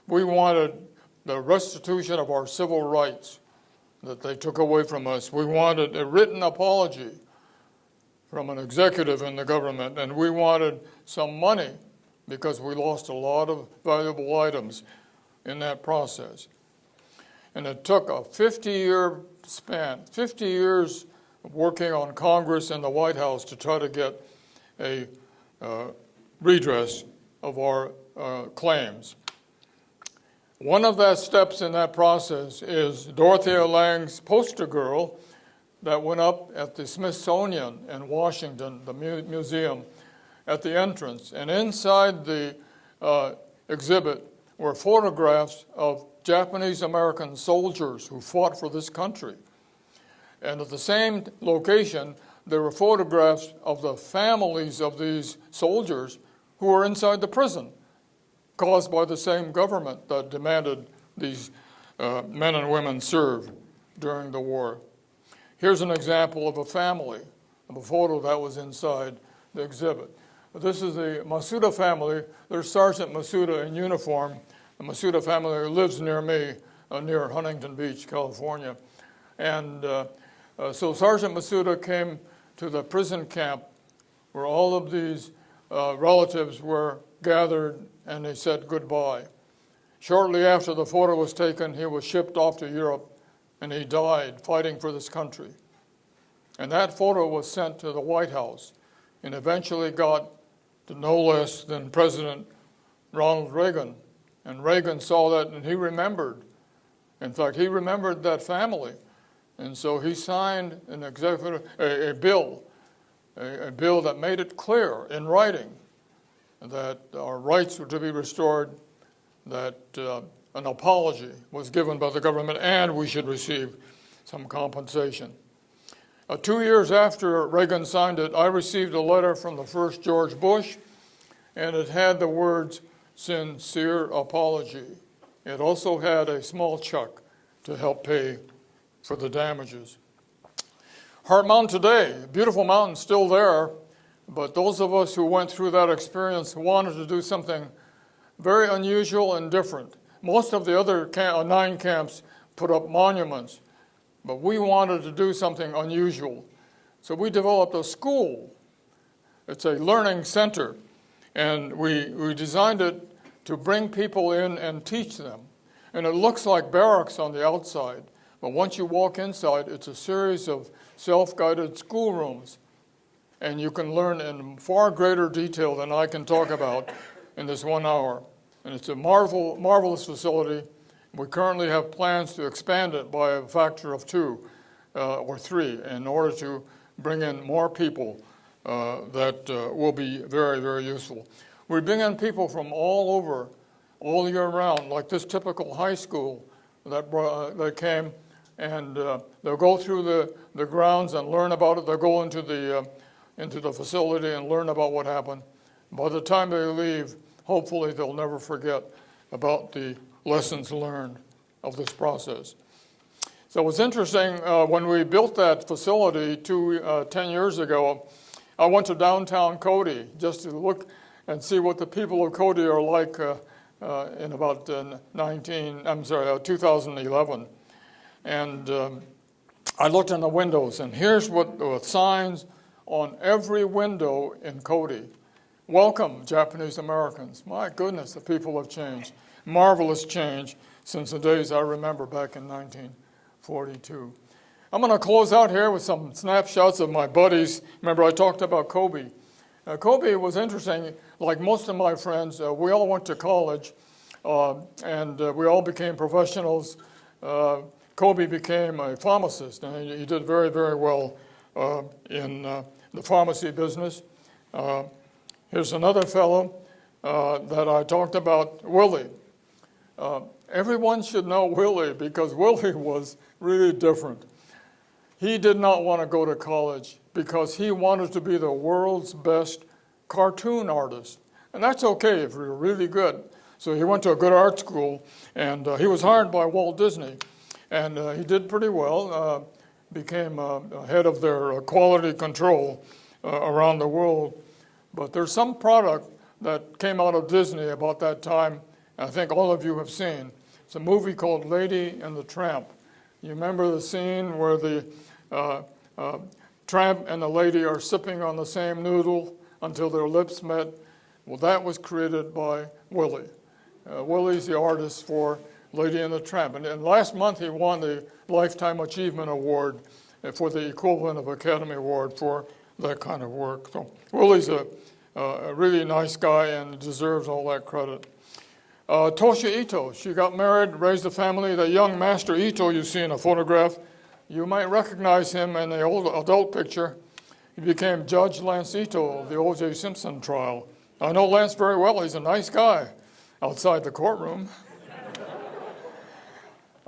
We wanted the restitution of our civil rights that they took away from us. We wanted a written apology from an executive in the government, and we wanted some money because we lost a lot of valuable items in that process. And it took a 50-year span, 50 years of working on Congress and the White House to try to get a redress of our claims. One of the steps in that process is Dorothea Lange's poster girl that went up at the Smithsonian in Washington, the museum, at the entrance. And inside the exhibit were photographs of Japanese-American soldiers who fought for this country. And at the same location, there were photographs of the families of these soldiers who were inside the prison, caused by the same government that demanded these men and women serve during the war. Here's an example of a family, of a photo that was inside the exhibit. This is the Masuda family. There's Sergeant Masuda in uniform. The Masuda family lives near me, near Huntington Beach, California. And so Sergeant Masuda came to the prison camp where all of these relatives were gathered, and they said goodbye. Shortly after the photo was taken, he was shipped off to Europe, and he died fighting for this country. And that photo was sent to the White House and eventually got to no less than President Ronald Reagan. And Reagan saw that, and he remembered. In fact, he remembered that family. And so he signed a bill that made it clear in writing that our rights were to be restored, that an apology was given by the government, and we should receive some compensation. 2 years after Reagan signed it, I received a letter from the first George Bush, and it had the words, "Sincere apology." It also had a small check to help pay for the damages. Heart Mountain today, beautiful mountain, still there, but those of us who went through that experience wanted to do something very unusual and different. Most of the other 9 camps put up monuments, but we wanted to do something unusual. So we developed a school. It's a learning center, and we designed it to bring people in and teach them. And it looks like barracks on the outside, but once you walk inside, it's a series of self-guided schoolrooms. And you can learn in far greater detail than I can talk about in this 1 hour. And it's a marvelous facility. We currently have plans to expand it by a factor of 2 or 3 in order to bring in more people that will be very, very useful. We bring in people from all over, all year round, like this typical high school that came, and they'll go through the grounds and learn about it. They'll go into the facility and learn about what happened. By the time they leave, hopefully they'll never forget about the lessons learned of this process. So it was interesting, when we built that facility 10 years ago, I went to downtown Cody just to look and see what the people of Cody are like in about 2011. And I looked in the windows, and here's what the signs on every window in Cody. Welcome, Japanese Americans. My goodness, the people have changed. Marvelous change since the days I remember back in 1942. I'm going to close out here with some snapshots of my buddies. Remember, I talked about Kobe. Kobe was interesting. Like most of my friends, we all went to college, and we all became professionals. Kobe became a pharmacist, and he did very, very well in the pharmacy business. Here's another fellow that I talked about, Willie. Everyone should know Willie because Willie was really different. He did not want to go to college because he wanted to be the world's best cartoon artist. And that's okay if you're really good. So he went to a good art school, and he was hired by Walt Disney. And he did pretty well, became head of their quality control around the world. But there's some product that came out of Disney about that time, I think all of you have seen. It's a movie called Lady and the Tramp. You remember the scene where the tramp and the lady are sipping on the same noodle until their lips met? Well, that was created by Willie. Willie's the artist for Lady and the Tramp. And last month he won the Lifetime Achievement Award for the equivalent of Academy Award for that kind of work. So Willie's a really nice guy and deserves all that credit. Toshi Ito, she got married, raised a family. The young Master Ito you see in a photograph, you might recognize him in the old adult picture. He became Judge Lance Ito of the O.J. Simpson trial. I know Lance very well. He's a nice guy outside the courtroom.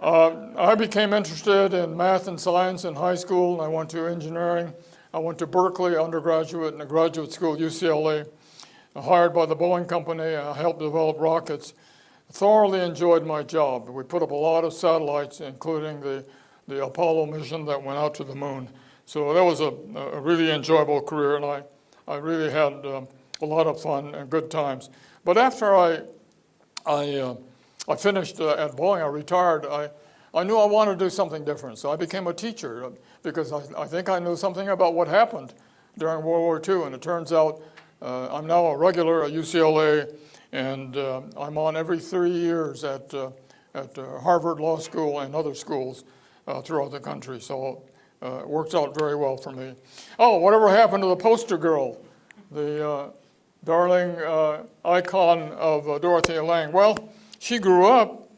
I became interested in math and science in high school. I went to engineering. I went to Berkeley undergraduate and a graduate school, UCLA. Hired by the Boeing company. I helped develop rockets. Thoroughly enjoyed my job. We put up a lot of satellites, including the Apollo mission that went out to the moon. So that was a really enjoyable career, and I really had a lot of fun and good times. But after I finished at Boeing, I retired, I knew I wanted to do something different. So I became a teacher because I think I knew something about what happened during World War II. And it turns out I'm now a regular at UCLA, and I'm on every 3 years at Harvard Law School and other schools throughout the country. So it works out very well for me. Oh, whatever happened to the poster girl, the darling icon of Dorothea Lange? Well, she grew up.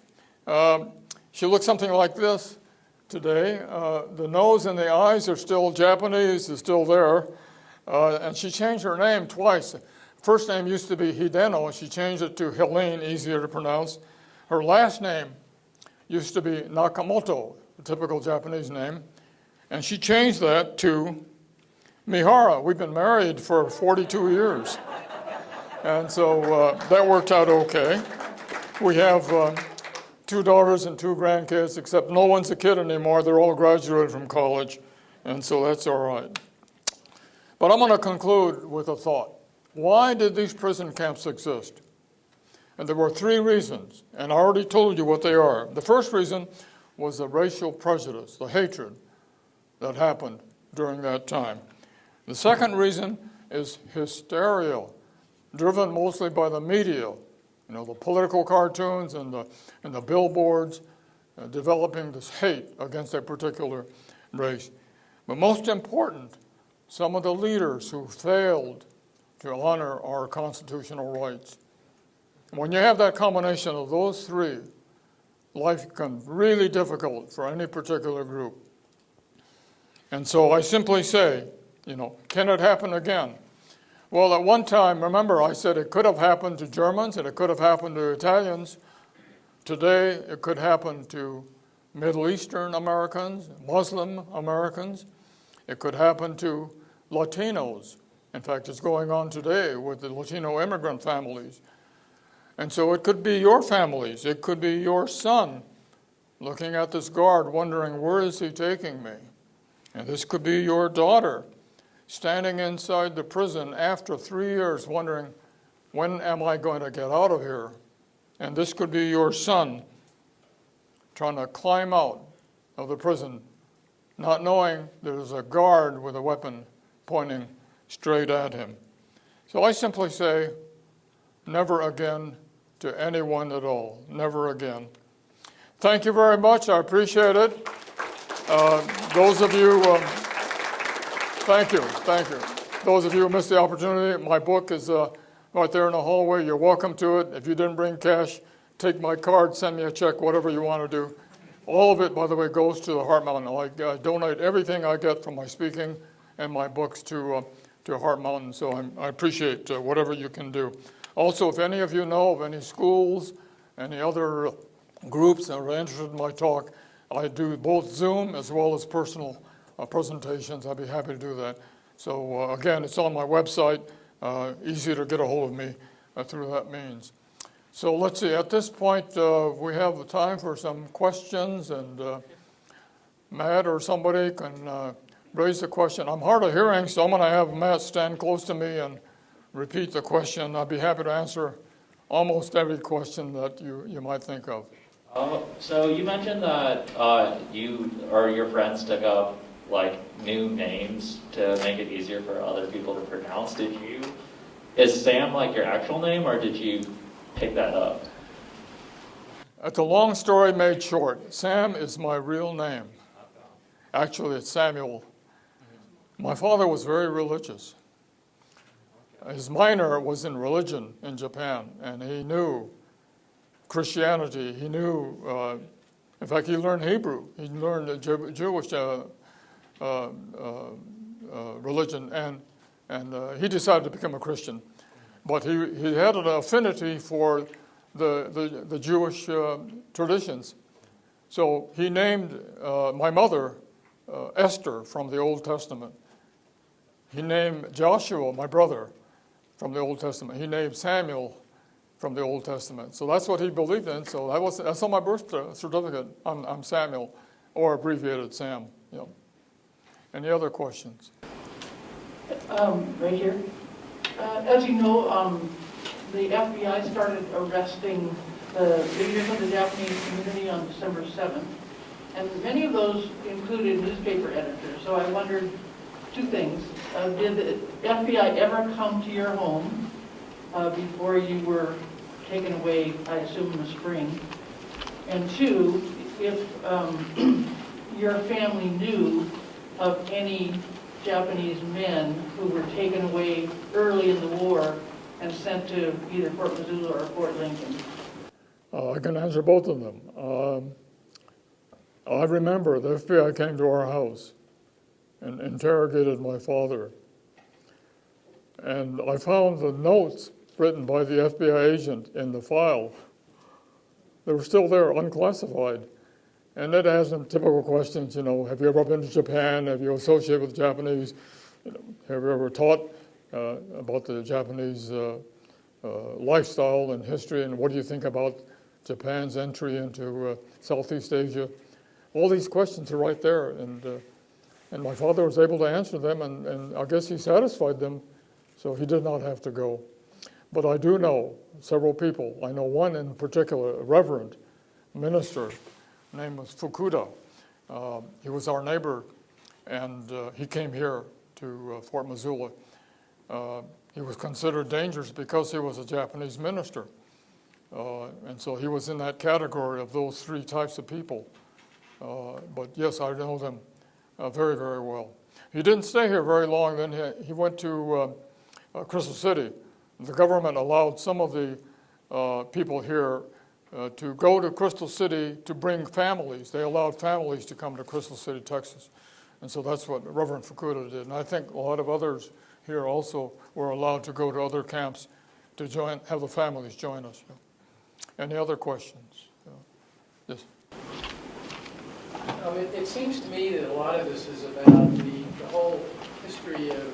She looks something like this today. The nose and the eyes are still Japanese, is still there. And she changed her name twice. First name used to be Hideno, and she changed it to Helene, easier to pronounce. Her last name used to be Nakamoto, a typical Japanese name. And she changed that to Mihara. We've been married for 42 years. And so that worked out okay. We have 2 daughters and 2 grandkids, except no one's a kid anymore. They're all graduated from college. And so that's all right. But I'm going to conclude with a thought. Why did these prison camps exist? And there were 3 reasons, and I already told you what they are. The first reason was the racial prejudice, the hatred that happened during that time. The second reason is hysteria, driven mostly by the media, the political cartoons and the billboards, developing this hate against a particular race. But most important, some of the leaders who failed to honor our constitutional rights. When you have that combination of those 3, life becomes really difficult for any particular group. And so I simply say, can it happen again? Well, at one time, remember, I said it could have happened to Germans and it could have happened to Italians. Today, it could happen to Middle Eastern Americans, Muslim Americans. It could happen to Latinos. In fact, it's going on today with the Latino immigrant families. And so it could be your families. It could be your son looking at this guard wondering, where is he taking me? And this could be your daughter standing inside the prison after 3 years wondering, when am I going to get out of here? And this could be your son trying to climb out of the prison, not knowing there's a guard with a weapon pointing straight at him. So I simply say, never again to anyone at all. Never again. Thank you very much. I appreciate it. Those of you, thank you. Those of you who missed the opportunity, my book is right there in the hallway. You're welcome to it. If you didn't bring cash, take my card, send me a check, whatever you want to do. All of it, by the way, goes to the Heart Mountain. I donate everything I get from my speaking and my books to Heart Mountain, so I appreciate whatever you can do. Also, if any of you know of any schools, any other groups that are interested in my talk, I do both Zoom as well as personal presentations. I'd be happy to do that. So again, it's on my website. Easy to get a hold of me through that means. So let's see, at this point, we have time for some questions, and Matt or somebody can raise the question. I'm hard of hearing, so I'm going to have Matt stand close to me and repeat the question. I'd be happy to answer almost every question that you might think of. So you mentioned that you or your friends took up new names to make it easier for other people to pronounce. Is Sam your actual name, or did you pick that up? It's a long story made short. Sam is my real name. Actually, it's Samuel. My father was very religious. His minor was in religion in Japan, and he knew Christianity. He knew, in fact, he learned Hebrew. He learned the Jewish religion, and he decided to become a Christian. But he had an affinity for the Jewish traditions. So he named my mother Esther from the Old Testament. He named Joshua, my brother, from the Old Testament. He named Samuel from the Old Testament. So that's what he believed in. So that's on my birth certificate. I'm Samuel, or abbreviated Sam. Any other questions? Right here. As you know, the FBI started arresting the leaders of the Japanese community on December 7th, and many of those included newspaper editors. So I wondered two things. Did the FBI ever come to your home before you were taken away, I assume in the spring? And two, if your family knew of any Japanese men who were taken away early in the war and sent to either Fort Missoula or Fort Lincoln? I can answer both of them. I remember the FBI came to our house and interrogated my father. And I found the notes written by the FBI agent in the file. They were still there, unclassified. And it has some typical questions, have you ever been to Japan? Have you associated with the Japanese? Have you ever taught about the Japanese lifestyle and history? And what do you think about Japan's entry into Southeast Asia? All these questions are right there. And And my father was able to answer them, and I guess he satisfied them, so he did not have to go. But I do know several people. I know one in particular, a reverend minister, name was Fukuda. He was our neighbor, and he came here to Fort Missoula. He was considered dangerous because he was a Japanese minister. And so he was in that category of those three types of people. But yes, I know them very, very well. He didn't stay here very long. Then he went to Crystal City. The government allowed some of the people here to go to Crystal City to bring families. They allowed families to come to Crystal City, Texas. And so that's what Reverend Fukuda did. And I think a lot of others here also were allowed to go to other camps to have the families join us. Any other questions? Yes. It seems to me that a lot of this is about the whole history of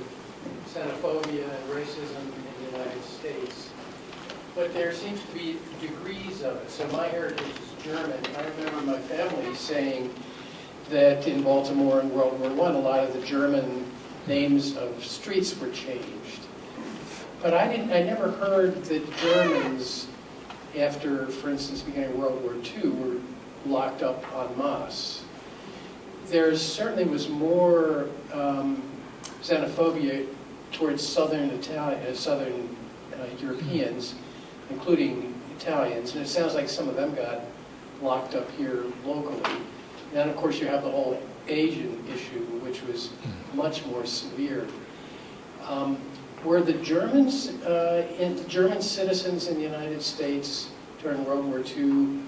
xenophobia and racism in the United States. But there seems to be degrees of it. So my heritage is German. I remember my family saying that in Baltimore in World War I, a lot of the German names of streets were changed. But I never heard that Germans, after, for instance, beginning of World War II, were locked up en masse. There certainly was more xenophobia towards Southern Europeans, including Italians, and it sounds like some of them got locked up here locally. And then, of course, you have the whole Asian issue, which was much more severe. Were the Germans, German citizens in the United States during World War II,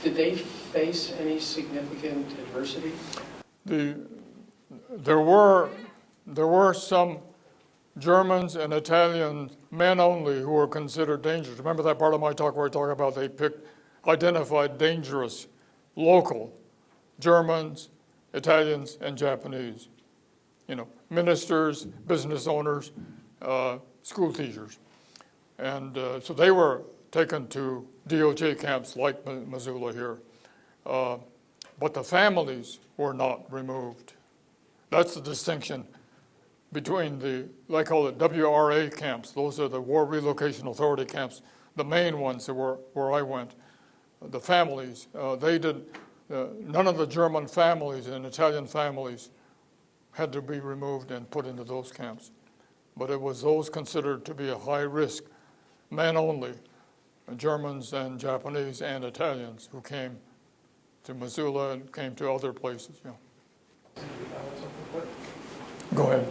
did they face any significant adversity? There were some Germans and Italians, men only, who were considered dangerous. Remember that part of my talk where I talk about they identified dangerous local Germans, Italians, and Japanese. Ministers, business owners, school teachers. And so they were taken to DOJ camps like Missoula here. But the families were not removed. That's the distinction between they call it WRA camps. Those are the War Relocation Authority camps, the main ones that were where I went. The families, none of the German families and Italian families had to be removed and put into those camps. But it was those considered to be a high risk, men only, Germans and Japanese and Italians who came to Missoula and came to other places. Go ahead.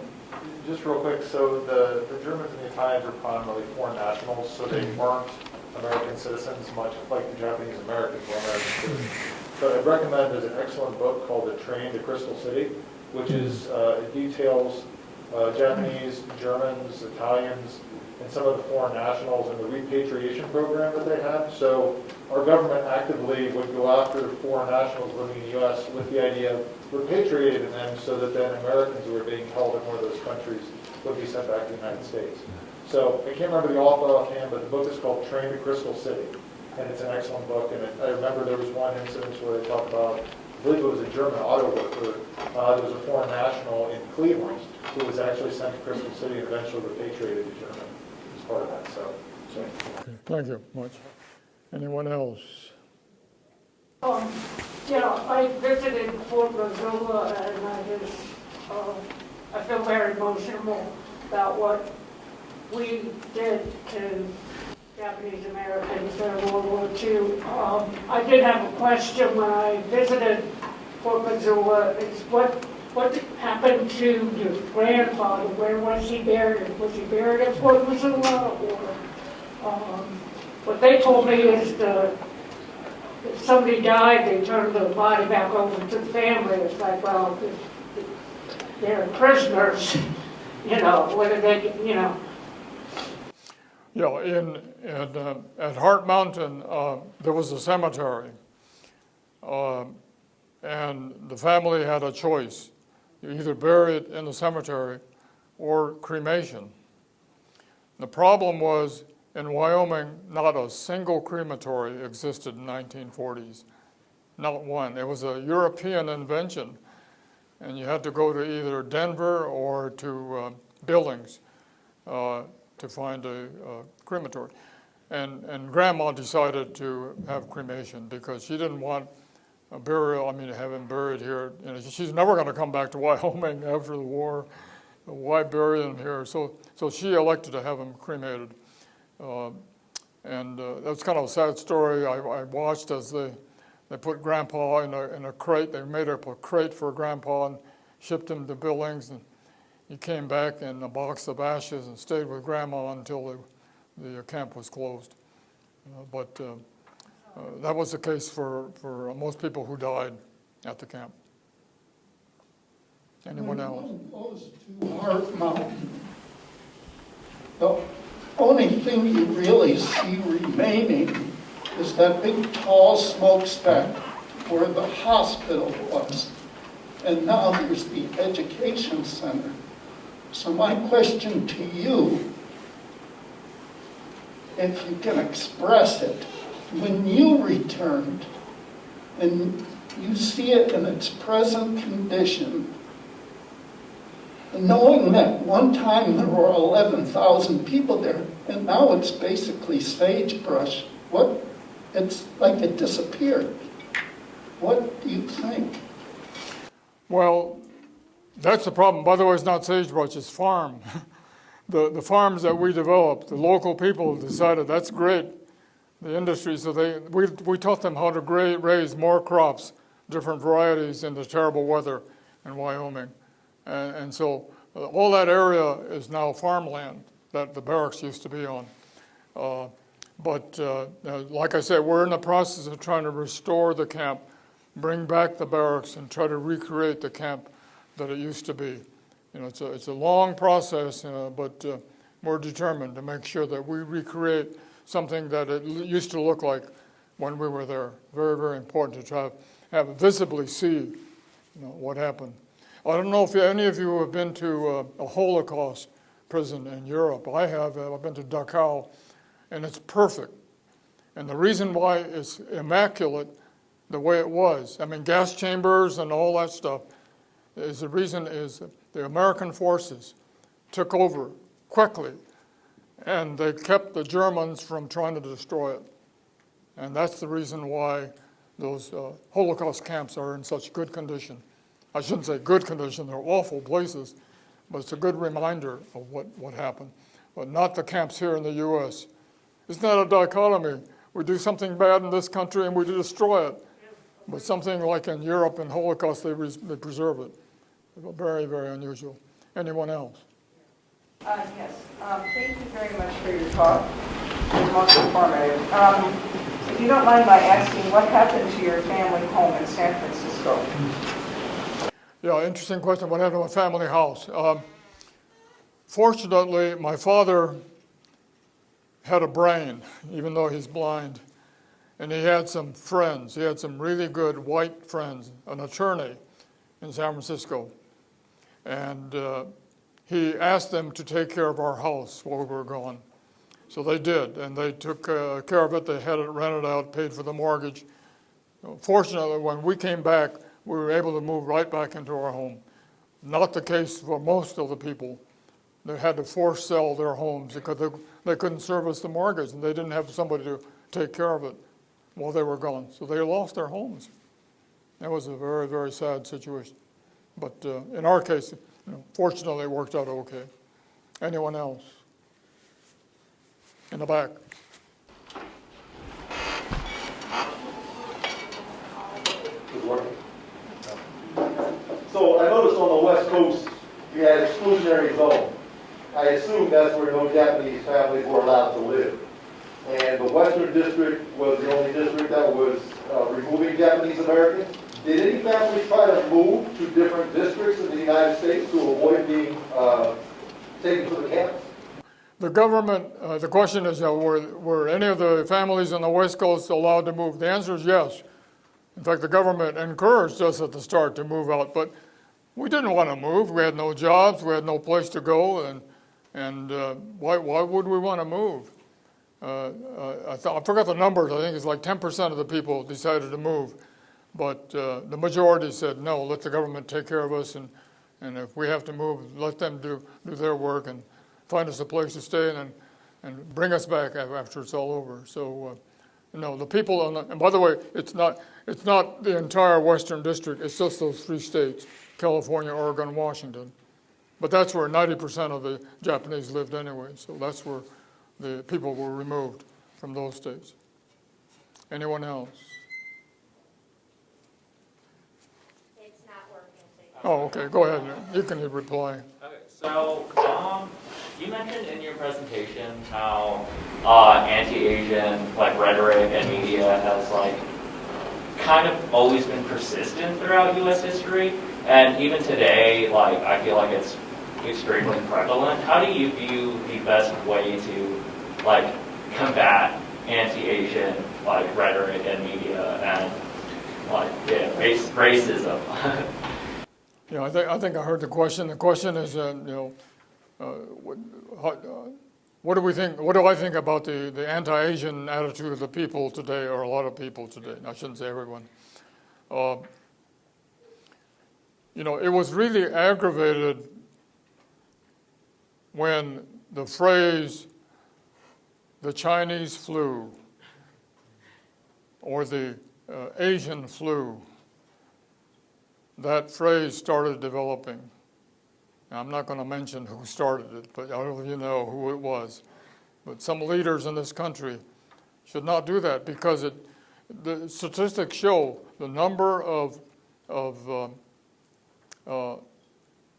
Just real quick, so the Germans and the Italians were primarily foreign nationals, so they weren't American citizens, much like the Japanese Americans were American citizens. But I'd recommend there's an excellent book called The Train to Crystal City, which is it details Japanese, Germans, Italians, and some of the foreign nationals and the repatriation program that they had. So our government actively would go after foreign nationals living in the U.S. with the idea of repatriating them so that then Americans who were being held in one of those countries would be sent back to the United States. So I can't remember the author offhand, but the book is called Train to Crystal City, and it's an excellent book. And I remember there was one incident where they talked about, I believe it was a German auto worker. There was a foreign national in Cleveland who was actually sent to Crystal City and eventually repatriated to Germany as part of that. So. Okay, thank you much. Anyone else? I visited Fort Missoula, and I feel very emotional about what we did to Japanese Americans during World War II. I did have a question when I visited Fort Missoula. It's what happened to your grandfather? Where was he buried? Was he buried at Fort Missoula? Or what they told me is if somebody died, they turned the body back over to the family. It's like, well, they're prisoners, what did they, Yeah, at Heart Mountain, there was a cemetery, and the family had a choice. You either bury it in the cemetery or cremation. The problem was, in Wyoming, not a single crematory existed in the 1940s. Not one. It was a European invention. and you had to go to either Denver or to Billings to find a crematory. And Grandma decided to have cremation because she didn't want a burial, to have him buried here. She's never going to come back to Wyoming after the war. Why bury him here? So she elected to have him cremated. That's kind of a sad story. I watched as they put Grandpa in a crate. They made up a crate for Grandpa and shipped him to Billings. And he came back in a box of ashes and stayed with Grandma until the camp was closed. That was the case for most people who died at the camp. Anyone else? Goes to Heart Mountain. The only thing you really see remaining is that big tall smokestack where the hospital was. And now there's the education center. So my question to you, if you can express it, when you returned and you see it in its present condition, knowing that one time there were 11,000 people there, and now it's basically sagebrush, it's like it disappeared. What do you think? Well, that's the problem. By the way, it's not sagebrush, it's farm. The farms that we developed, the local people decided that's great, the industry, so we taught them how to raise more crops, different varieties in the terrible weather in Wyoming. And so all that area is now farmland that the barracks used to be on. Like I said, we're in the process of trying to restore the camp, bring back the barracks, and try to recreate the camp that it used to be. It's a long process, but we're determined to make sure that we recreate something that it used to look like when we were there. Very, very important to try to have visibly see what happened. I don't know if any of you have been to a Holocaust prison in Europe. I have. I've been to Dachau, and it's perfect. And the reason why it's immaculate the way it was, gas chambers and all that stuff, the reason is the American forces took over quickly, and they kept the Germans from trying to destroy it. And that's the reason why those Holocaust camps are in such good condition. I shouldn't say good condition, they're awful places, but it's a good reminder of what happened. But not the camps here in the U.S. It's not a dichotomy. We do something bad in this country and we destroy it. But something like in Europe and Holocaust, they preserve it. Very, very unusual. Anyone else? Yes. Thank you very much for your talk. It was most informative. If you don't mind my asking, what happened to your family home in San Francisco? Yeah, interesting question. What happened to my family house? Fortunately, my father had a brain, even though he's blind. And he had some friends. He had some really good white friends, an attorney in San Francisco. And he asked them to take care of our house while we were gone. So they did, and they took care of it. They had it rented out, paid for the mortgage. Fortunately, when we came back, we were able to move right back into our home. Not the case for most of the people. They had to force sell their homes because they couldn't service the mortgage, and they didn't have somebody to take care of it while they were gone. So they lost their homes. That was a very, very sad situation. But in our case, fortunately, it worked out okay. Anyone else? In the back. So I noticed on the West Coast, you had exclusionary zone. I assume that's where no Japanese families were allowed to live. And the Western District was the only district that was removing Japanese Americans. Did any family try to move to different districts in the United States to avoid being taken to the camps? The government, the question is, were any of the families on the West Coast allowed to move? The answer is yes. In fact, the government encouraged us at the start to move out, but we didn't want to move. We had no jobs, we had no place to go, and why would we want to move? I forgot the numbers. I think it's like 10% of the people decided to move. But the majority said, no, let the government take care of us, and if we have to move, let them do their work and find us a place to stay and bring us back after it's all over. So, no, the people, and by the way, it's not the entire Western District, it's just those 3 states, California, Oregon, Washington. But that's where 90% of the Japanese lived anyway, so that's where the people were removed from those states. Anyone else? It's not working. Oh, okay, go ahead, you can reply. Okay, so, you mentioned in your presentation how anti-Asian rhetoric and media has kind of always been persistent throughout U.S. history, and even today, I feel like it's extremely prevalent. How do you view the best way to combat anti-Asian rhetoric and media and racism? Yeah, I think I heard the question. The question is, what do we think? What do I think about the anti-Asian attitude of the people today, or a lot of people today? I shouldn't say everyone. It was really aggravated when the phrase "the Chinese flu" or the Asian flu, that phrase started developing. Now, I'm not going to mention who started it, but all of you know who it was. But some leaders in this country should not do that, because the statistics show the number of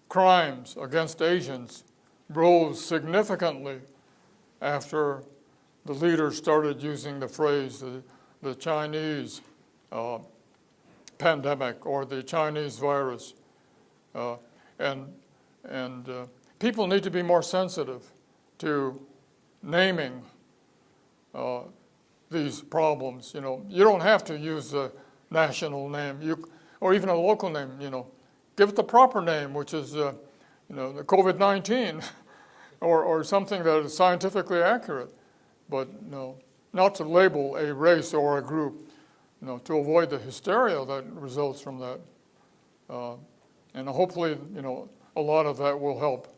crimes against Asians rose significantly after the leaders started using the phrase the Chinese pandemic or the Chinese virus. And people need to be more sensitive to naming these problems. You don't have to use the national name, or even a local name. Give it the proper name, which is the COVID-19, or something that is scientifically accurate. But no, not to label a race or a group. To avoid the hysteria that results from that. And hopefully, a lot of that will help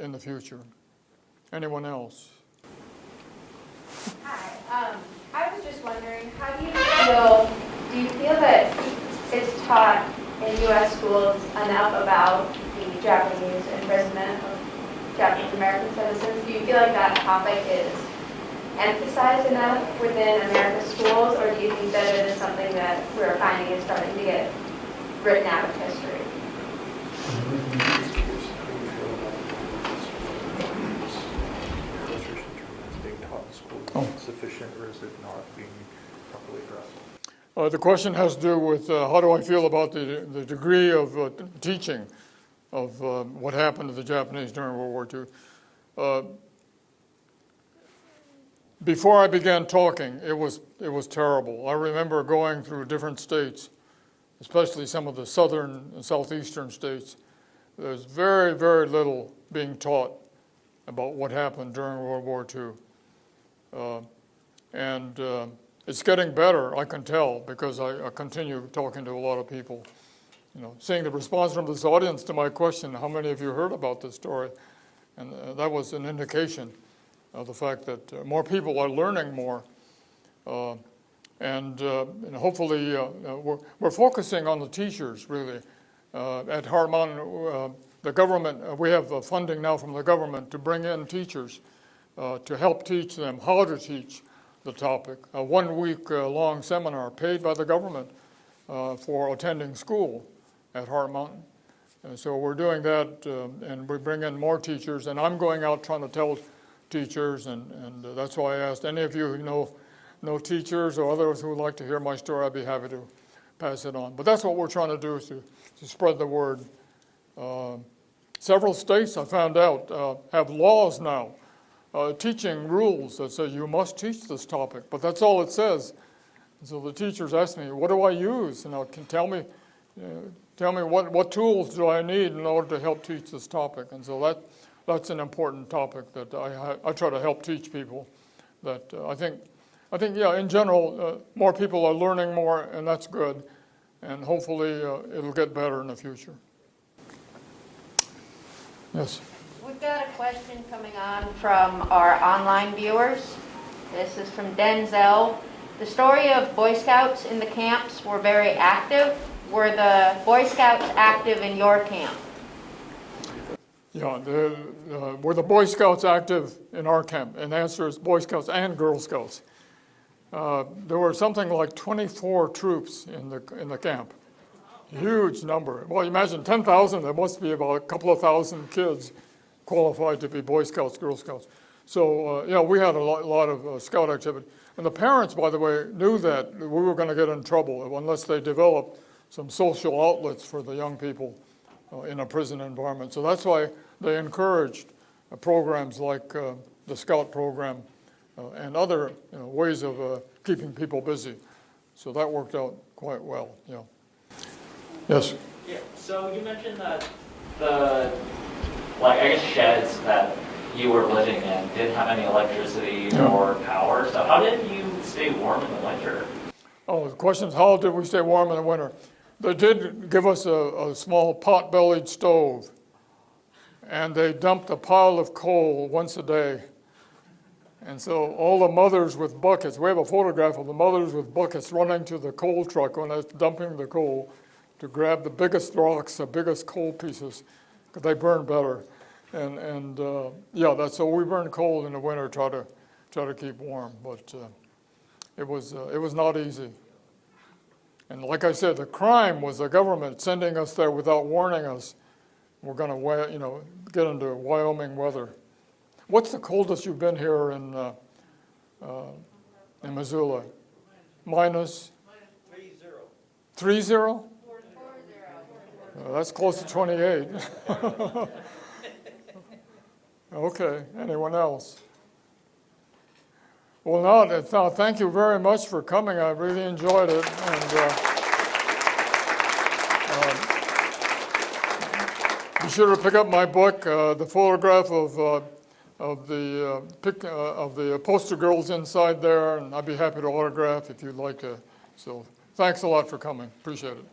in the future. Anyone else? Hi. I was just wondering, how do you feel that it's taught in U.S. schools enough about the Japanese imprisonment of Japanese American citizens? Do you feel like that topic is emphasized enough within America's schools, or do you think that it is something that we're finding is starting to get written out of history? Sufficient, or is it not being properly addressed? The question has to do with how do I feel about the degree of teaching of what happened to the Japanese during World War II. Before I began talking, it was terrible. I remember going through different states, especially some of the southern and southeastern states. There's very, very little being taught about what happened during World War II. And it's getting better, I can tell, because I continue talking to a lot of people. Seeing the response from this audience to my question, how many of you heard about this story? And that was an indication of the fact that more people are learning more. And hopefully we're focusing on the teachers, really. At Heart Mountain, the government, we have funding now from the government to bring in teachers to help teach them how to teach the topic. A 1 week long seminar paid by the government for attending school at Heart Mountain. And so we're doing that, and we bring in more teachers, and I'm going out trying to tell teachers, and that's why I asked any of you who know teachers or others who would like to hear my story, I'd be happy to pass it on. But that's what we're trying to do, is to spread the word. Several states, I found out, have laws now, teaching rules that say you must teach this topic, but that's all it says. And so the teachers ask me, what do I use? Tell me what tools do I need in order to help teach this topic? And so that's an important topic that I try to help teach people. That I think, yeah, in general, more people are learning more, and that's good. and hopefully it'll get better in the future. Yes. We've got a question coming on from our online viewers. This is from Denzel. The story of Boy Scouts in the camps were very active. Were the Boy Scouts active in your camp? Yeah, were the Boy Scouts active in our camp? And the answer is Boy Scouts and Girl Scouts. There were something like 24 troops in the camp. Huge number. Well, imagine 10,000, there must be about a couple of thousand kids qualified to be Boy Scouts, Girl Scouts. So, we had a lot of scout activity. And the parents, by the way, knew that we were going to get in trouble unless they developed some social outlets for the young people in a prison environment. So that's why they encouraged programs like the Scout program and other ways of keeping people busy. So that worked out quite well. Yeah. Yes. Yeah. So you mentioned that the sheds that you were living in didn't have any electricity or power. So how did you stay warm in the winter? Oh, the question is, how did we stay warm in the winter? They did give us a small pot-bellied stove, and they dumped a pile of coal once a day. And so all the mothers with buckets, we have a photograph of the mothers with buckets running to the coal truck when it's dumping the coal to grab the biggest rocks, the biggest coal pieces, because they burn better. And that's so we burn coal in the winter, try to keep warm, but it was not easy. And like I said, the crime was the government sending us there without warning us. We're going to get into Wyoming weather. What's the coldest you've been here in Missoula? Minus 30. 30? That's close to 28. Okay, anyone else? Well, now, thank you very much for coming. I really enjoyed it. And be sure to pick up my book, the photograph of the poster girls inside there, and I'd be happy to autograph if you'd like to. So thanks a lot for coming. Appreciate it.